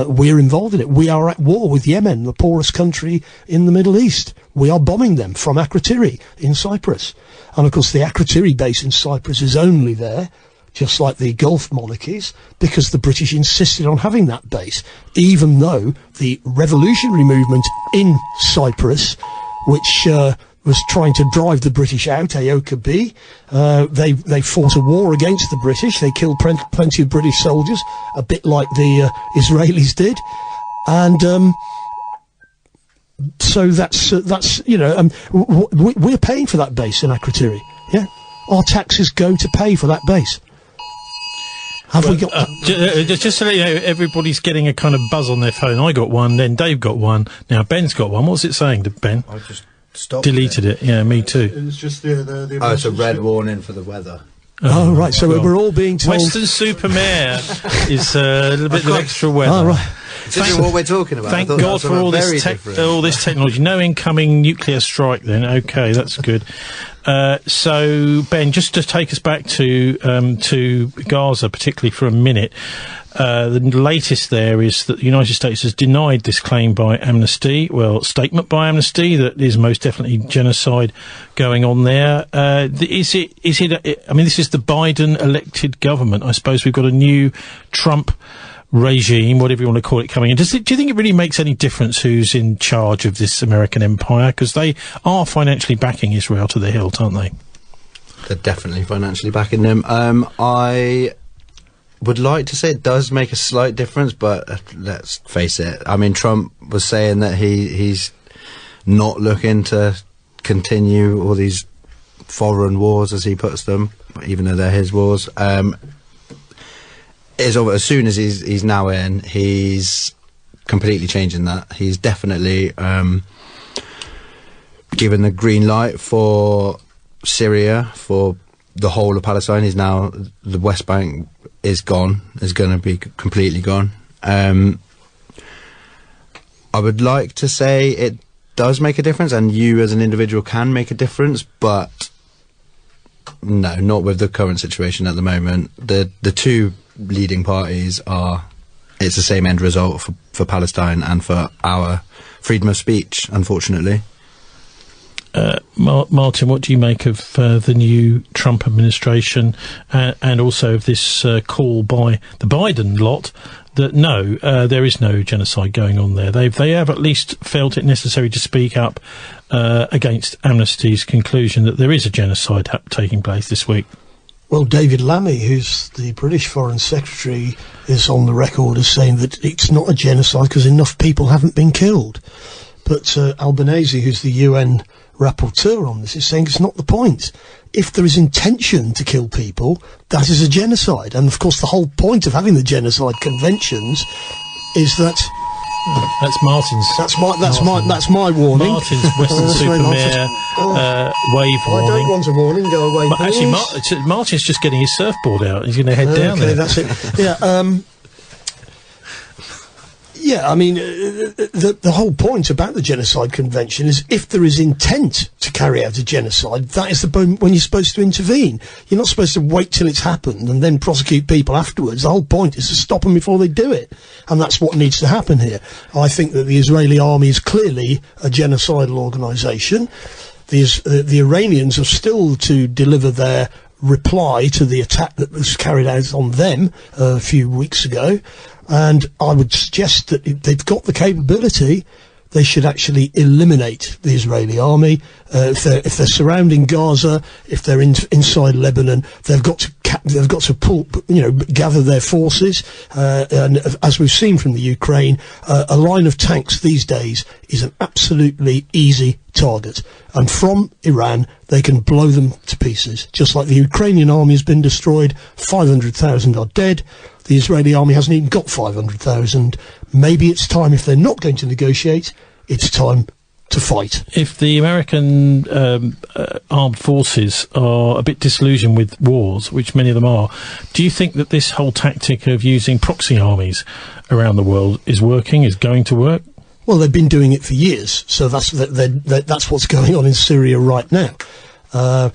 We're involved in it. We are at war with Yemen, the poorest country in the Middle East. We are bombing them from Akrotiri in Cyprus. And of course, the Akrotiri base in Cyprus is only there, just like the Gulf monarchies, because the British insisted on having that base, even though the revolutionary movement in Cyprus, which was trying to drive the British out, AOKA B, they fought a war against the British. They killed plenty of British soldiers, a bit like the Israelis did. And so that's we're paying for that base in Akrotiri. Yeah, our taxes go to pay for that base. Have we got... just so that you know, everybody's getting a kind of buzz on their phone. I got one, then Dave got one, now Ben's got one. What's it saying, Ben? I just stopped Deleted it. Yeah, me too. It's just the oh, it's a red warning for the weather. Oh, right, so we're all being told... Western-super-Mare is a little bit of extra weather. Oh, right. This is what we're talking about. Thank God for all this technology. No incoming nuclear strike then. Okay, that's good. So, Ben, just to take us back to Gaza, particularly for a minute, the latest there is that the United States has denied this claim by Amnesty, statement by Amnesty, that is most definitely genocide going on there. This is the Biden-elected government. I suppose we've got a new Trump regime, whatever you want to call it, coming in. Do you think it really makes any difference who's in charge of this American empire? Because they are financially backing Israel to the hilt, aren't they? They're definitely financially backing them. I would like to say it does make a slight difference, but let's face it. I mean, Trump was saying that he's not looking to continue all these foreign wars, as he puts them, even though they're his wars. As soon as he's now in, he's completely changing that. He's definitely given the green light for Syria, for the whole of Palestine. He's now, the West Bank is gone, is going to be completely gone. I would like to say it does make a difference, and you as an individual can make a difference, but no, not with the current situation at the moment. The two leading parties are, it's the same end result for Palestine and for our freedom of speech, unfortunately. Martin, what do you make of the new Trump administration and also of this call by the Biden lot that no, there is no genocide going on there? They have at least felt it necessary to speak up against Amnesty's conclusion that there is a genocide taking place this week. Well, David Lammy, who's the British Foreign Secretary, is on the record as saying that it's not a genocide because enough people haven't been killed. But Albanese, who's the UN rapporteur on this, is saying it's not the point. If there is intention to kill people, that is a genocide. And of course the whole point of having the genocide conventions is that that's Martin's. That's my warning. Martin's Western-super-Mare wave warning. I don't want a warning. Go away. But actually, Martin's just getting his surfboard out. He's going to head down there. That's it. Yeah. Yeah, I mean, the whole point about the Genocide Convention is if there is intent to carry out a genocide, that is the point when you're supposed to intervene. You're not supposed to wait till it's happened and then prosecute people afterwards. The whole point is to stop them before they do it. And that's what needs to happen here. I think that the Israeli army is clearly a genocidal organisation. The Iranians are still to deliver their reply to the attack that was carried out on them a few weeks ago. And I would suggest that if they've got the capability, they should actually eliminate the Israeli army. If they're surrounding Gaza, if they're inside Lebanon, they've got to pull, gather their forces. And as we've seen from the Ukraine, a line of tanks these days is an absolutely easy target. And from Iran, they can blow them to pieces. Just like the Ukrainian army has been destroyed, 500,000 are dead. The Israeli army hasn't even got 500,000. Maybe it's time, if they're not going to negotiate, it's time to fight. If the American armed forces are a bit disillusioned with wars, which many of them are, do you think that this whole tactic of using proxy armies around the world is working, is going to work? Well, they've been doing it for years, so that's what's going on in Syria right now. The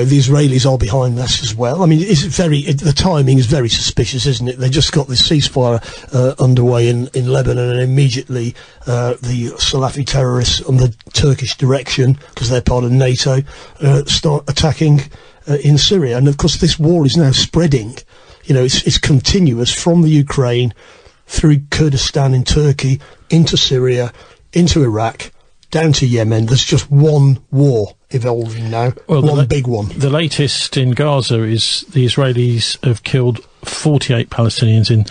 Israelis are behind this as well. I mean, the timing is very suspicious, isn't it? They just got this ceasefire underway in Lebanon, and immediately the Salafi terrorists on the Turkish direction, because they're part of NATO, start attacking in Syria. And of course, this war is now spreading. It's continuous from the Ukraine through Kurdistan in Turkey, into Syria, into Iraq, down to Yemen. There's just one war evolving now, one big one. The latest in Gaza is the Israelis have killed 48 Palestinians in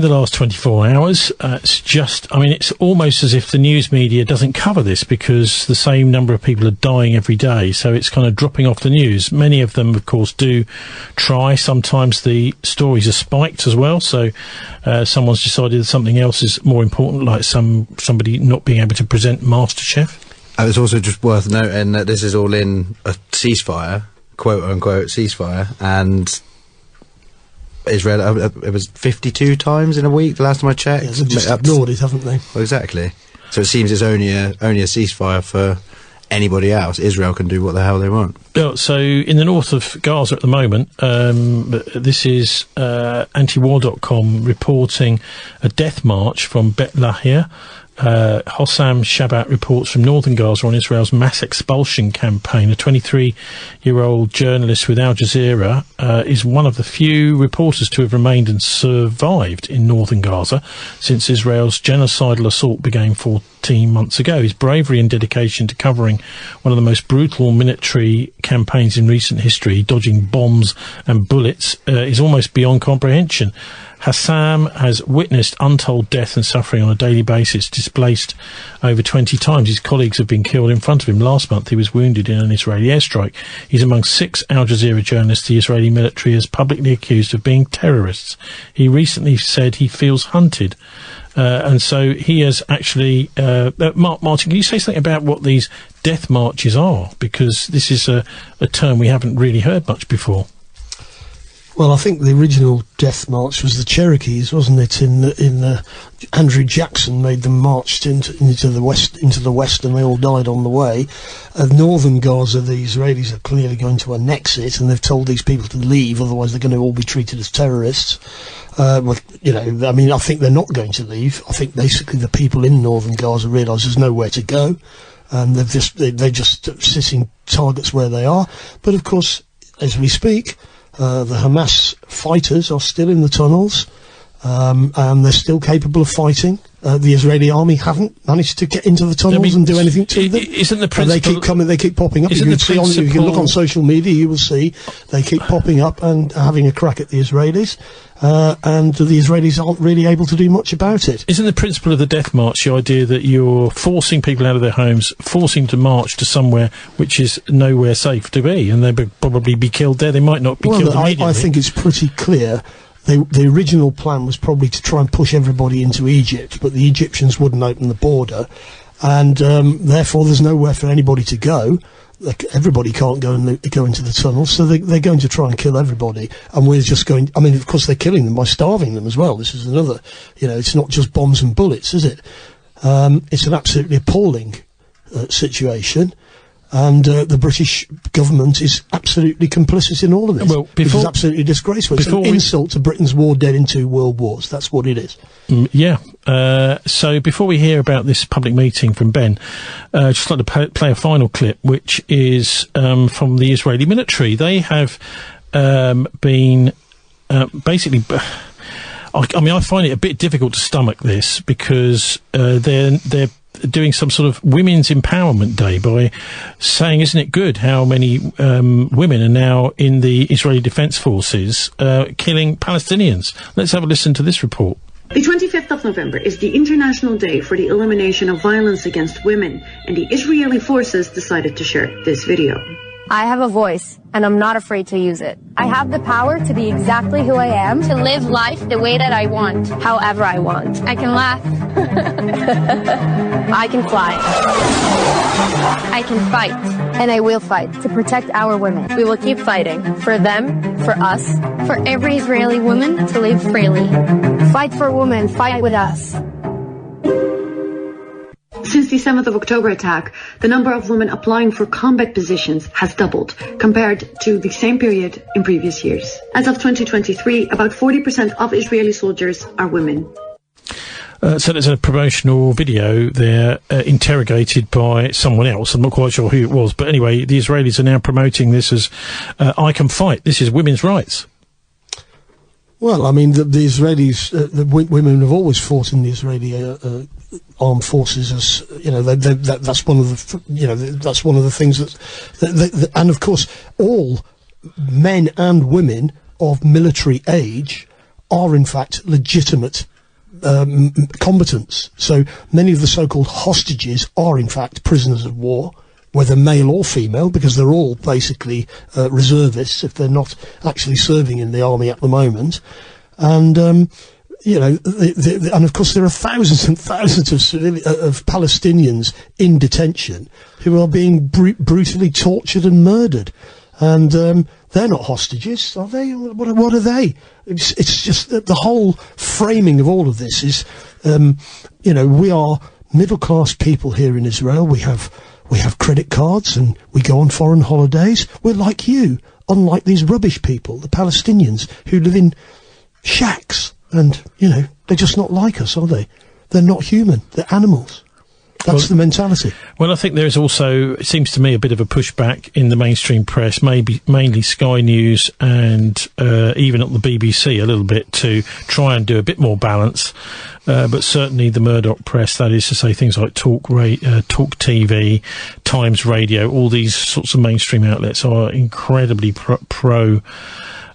the last 24 hours. It's almost as if the news media doesn't cover this because the same number of people are dying every day, so it's kind of dropping off the news. Many of them, of course, do try. Sometimes the stories are spiked as well, so someone's decided that something else is more important, like somebody not being able to present MasterChef. It's also just worth noting that this is all in a ceasefire, quote-unquote ceasefire, and Israel, it was 52 times in a week, the last time I checked. Yeah, they've just ignored it, haven't they? Well, exactly. So it seems it's only a ceasefire for anybody else. Israel can do what the hell they want. Well, so in the north of Gaza at the moment, this is antiwar.com reporting a death march from Bet Lahia. Hossam Shabbat reports from northern Gaza on Israel's mass expulsion campaign. A 23-year-old journalist with Al Jazeera is one of the few reporters to have remained and survived in northern Gaza since Israel's genocidal assault began 18 months ago. His bravery and dedication to covering one of the most brutal military campaigns in recent history, dodging bombs and bullets, is almost beyond comprehension. Hassam has witnessed untold death and suffering on a daily basis, displaced over 20 times. His colleagues have been killed in front of him. Last month he was wounded in an Israeli airstrike. He's among 6 Al Jazeera journalists the Israeli military has publicly accused of being terrorists. He recently said he feels hunted. And so he has actually... Martin, can you say something about what these death marches are? Because this is a term we haven't really heard much before. Well, I think the original death march was the Cherokees, wasn't it? Andrew Jackson made them marched into the west, and they all died on the way. Northern Gaza, the Israelis are clearly going to annex it, and they've told these people to leave, otherwise they're going to all be treated as terrorists. I think they're not going to leave. I think basically the people in Northern Gaza realise there's nowhere to go, and they're just sitting targets where they are. But of course, as we speak, the Hamas fighters are still in the tunnels, and they're still capable of fighting. The Israeli army haven't managed to get into the tunnels and do anything to them. Isn't the principle... They keep coming, they keep popping up. If you look on social media, you will see they keep popping up and having a crack at the Israelis, and the Israelis aren't really able to do much about it. Isn't the principle of the death march the idea that you're forcing people out of their homes, forcing to march to somewhere which is nowhere safe to be, and they'll probably be killed there? They might not be killed immediately. I think it's pretty clear. The original plan was probably to try and push everybody into Egypt, but the Egyptians wouldn't open the border, and therefore there's nowhere for anybody to go. Everybody can't go into the tunnels, so they're going to try and kill everybody, and we're just going... I mean, of course, they're killing them by starving them as well. This is another... it's not just bombs and bullets, is it? It's an absolutely appalling situation. And the British government is absolutely complicit in all of this. Well, it is absolutely disgraceful. It's an insult to Britain's war dead in 2 world wars. That's what it is. So before we hear about this public meeting from Ben, I'd just like to play a final clip, which is from the Israeli military. They have been basically... I find it a bit difficult to stomach this, because they're doing some sort of Women's Empowerment Day by saying, isn't it good how many women are now in the Israeli Defence Forces killing Palestinians? Let's have a listen to this report. The 25th of November is the International Day for the Elimination of Violence Against Women, and the Israeli forces decided to share this video. I have a voice, and I'm not afraid to use it. I have the power to be exactly who I am, to live life the way that I want, however I want. I can laugh. I can fly. I can fight. And I will fight to protect our women. We will keep fighting for them, for us, for every Israeli woman to live freely. Fight for women, fight with us. Since the 7th of October attack, the number of women applying for combat positions has doubled compared to the same period in previous years. As of 2023, about 40% of Israeli soldiers are women. So there's a promotional video there interrogated by someone else. I'm not quite sure who it was. But anyway, the Israelis are now promoting this as I can fight. This is women's rights. Well, I mean, the Israelis, the women have always fought in the Israeli armed forces, as that's one of the, that's one of the things that and of course, all men and women of military age are in fact legitimate combatants. So many of the so-called hostages are in fact prisoners of war, whether male or female, because they're all basically reservists if they're not actually serving in the army at the moment. And and of course there are thousands and thousands of Palestinians in detention who are being brutally tortured and murdered, and they're not hostages, are they? What are they? It's just that the whole framing of all of this is, we are middle-class people here in Israel. We have credit cards and we go on foreign holidays. We're like you, unlike these rubbish people, the Palestinians, who live in shacks. And, they're just not like us, are they? They're not human. They're animals. That's the mentality. Well, I think there is also, it seems to me, a bit of a pushback in the mainstream press, maybe mainly Sky News and even at the BBC a little bit, to try and do a bit more balance. But certainly the Murdoch press, that is to say things like Talk TV, Times Radio, all these sorts of mainstream outlets are incredibly pro.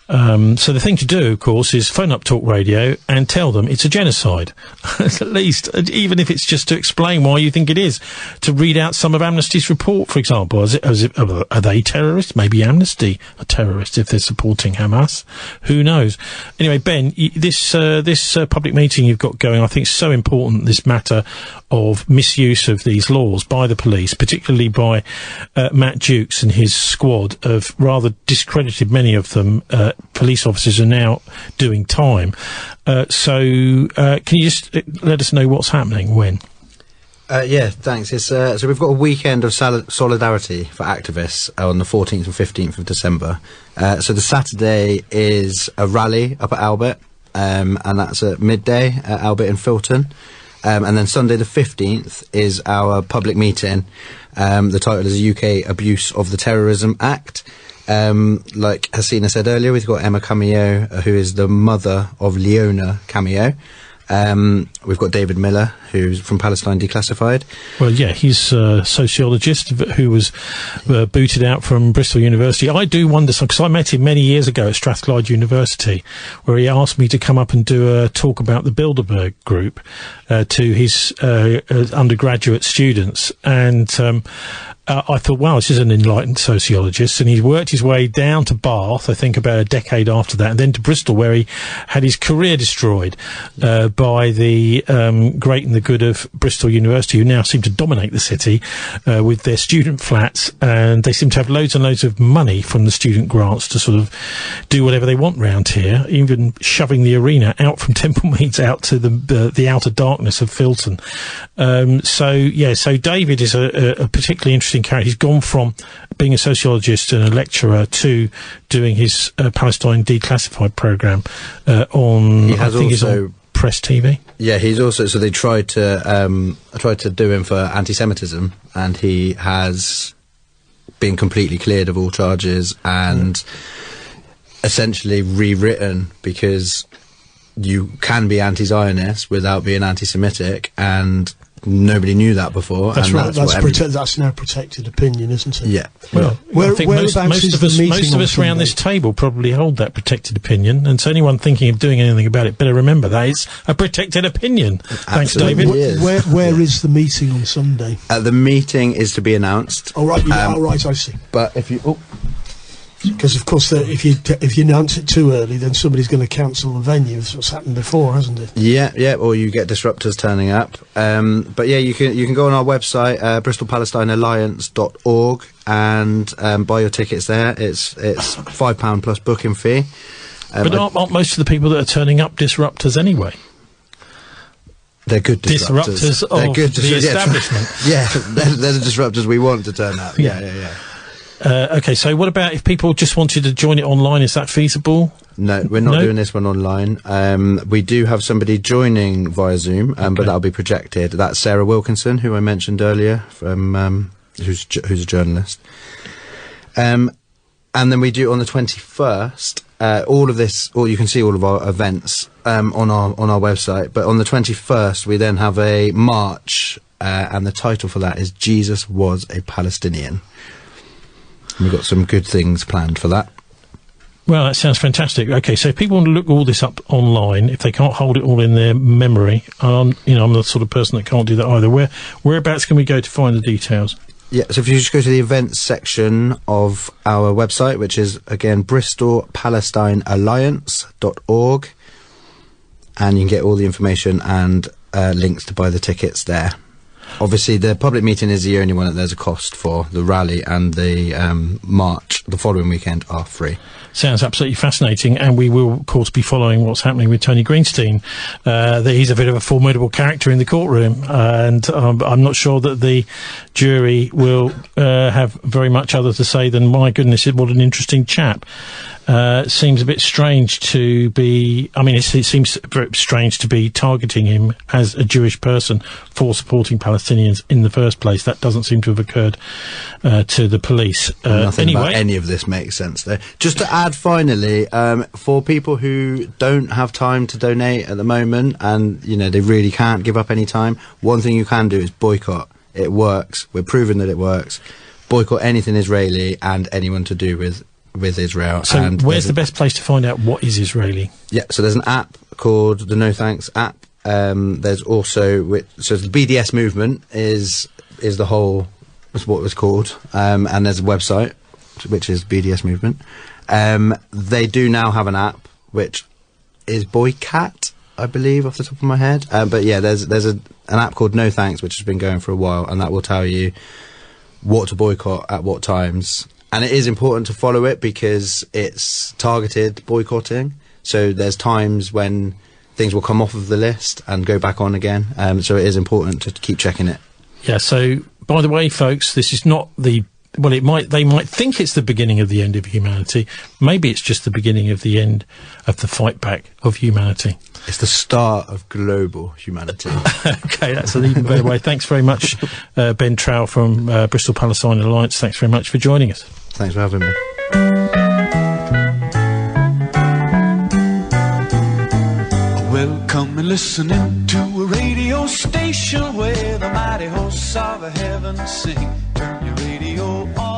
So the thing to do, of course, is phone up Talk Radio and tell them it's a genocide. At least, even if it's just to explain why you think it is. To read out some of Amnesty's report, for example. Are they terrorists? Maybe Amnesty are terrorists if they're supporting Hamas. Who knows? Anyway, Ben, this public meeting you've got going, I think is so important, this matter of misuse of these laws by the police, particularly by Matt Jukes and his squad of rather discredited, many of them, police officers are now doing time. So can you just let us know what's happening, when? Yeah, thanks. It's, so we've got a weekend of solidarity for activists on the 14th and 15th of December. So the Saturday is a rally up at Albert, and that's at midday at Albert in Filton. And then Sunday the 15th is our public meeting. The title is UK Abuse of the Terrorism Act. Like Hasina said earlier, we've got Emma Kamio, who is the mother of Leona Kamio. We've got David Miller, who's from Palestine Declassified. Well, yeah, he's a sociologist who was booted out from Bristol University. I do wonder, because I met him many years ago at Strathclyde University, where he asked me to come up and do a talk about the Bilderberg Group to his undergraduate students. And I thought, wow, this is an enlightened sociologist, and he worked his way down to Bath, I think about a decade after that, and then to Bristol, where he had his career destroyed by the great and the good of Bristol University, who now seem to dominate the city with their student flats, and they seem to have loads and loads of money from the student grants to sort of do whatever they want round here, even shoving the arena out from Temple Meads out to the outer darkness of Filton. So David is a particularly interesting character. He's gone from being a sociologist and a lecturer to doing his Palestine Declassified programme on, I think it's on Press TV. Yeah, he's also, so they tried to do him for anti-Semitism, and he has been completely cleared of all charges and essentially rewritten, because you can be anti-Zionist without being anti-Semitic, and nobody knew that before. That's and right. That's now protected opinion, isn't it? Yeah. Well, I think most of us around this table probably hold that protected opinion, and so anyone thinking of doing anything about it better remember that it's a protected opinion. Thanks, David. Where is the meeting on Sunday? The meeting is to be announced. Oh, right. Right, I see. But if you... Because, of course, if you announce it too early, then somebody's going to cancel the venue. That's what's happened before, hasn't it? Yeah, or you get disruptors turning up. But yeah, you can go on our website, bristolpalestinealliance.org, and buy your tickets there. It's £5 plus booking fee. But aren't most of the people that are turning up disruptors anyway? They're good disruptors. They're good the establishment. Yeah, they're the disruptors we want to turn up. Yeah. Okay, so what about if people just wanted to join it online? Is that feasible? No, we're not doing this one online. We do have somebody joining via Zoom, but that'll be projected. That's Sarah Wilkinson, who I mentioned earlier, from who's a journalist. And then we do on the 21st. All of this, or you can see all of our events on our website. But on the 21st, we then have a march, and the title for that is "Jesus Was a Palestinian." We've got some good things planned for that. Well, that sounds fantastic. Okay, so if people want to look all this up online, if they can't hold it all in their memory, I'm the sort of person that can't do that either. Whereabouts can we go to find the details? Yeah, so if you just go to the events section of our website, which is, again, bristolpalestinealliance.org, and you can get all the information and links to buy the tickets there. Obviously, the public meeting is the only one that there's a cost for. The rally and the march the following weekend are free. Sounds absolutely fascinating, and we will, of course, be following what's happening with Tony Greenstein. That he's a bit of a formidable character in the courtroom, and I'm not sure that the jury will have very much other to say than, my goodness, what an interesting chap. Seems a bit strange to be... I mean, it seems very strange to be targeting him as a Jewish person for supporting Palestinians in the first place. That doesn't seem to have occurred to the police. Nothing anyway, about any of this makes sense, though. Just to add, finally, for people who don't have time to donate at the moment and, you know, they really can't give up any time, one thing you can do is boycott. It works. We're proving that it works. Boycott anything Israeli and anyone to do with Israel. So and where's the best place to find out what is Israeli? Yeah, so there's an app called the No Thanks app. There's also... So the BDS movement is the whole... is what it was called. And there's a website, which is BDS movement. They do now have an app, which is Boycat, I believe, off the top of my head. But yeah, there's an app called No Thanks, which has been going for a while, and that will tell you what to boycott at what times. And it is important to follow it because it's targeted boycotting. So there's times when things will come off of the list and go back on again. So it is important to keep checking it. Yeah, so, by the way, folks, this is not the... Well, they might think it's the beginning of the end of humanity. Maybe it's just the beginning of the end of the fight back of humanity. It's the start of global humanity. Okay, that's an even better way. Thanks very much, Ben Trowell from Bristol Palestine Alliance. Thanks very much for joining us. Thanks for having me. Welcome and listening to a radio station where the mighty hosts of heaven sing. Turn your radio on.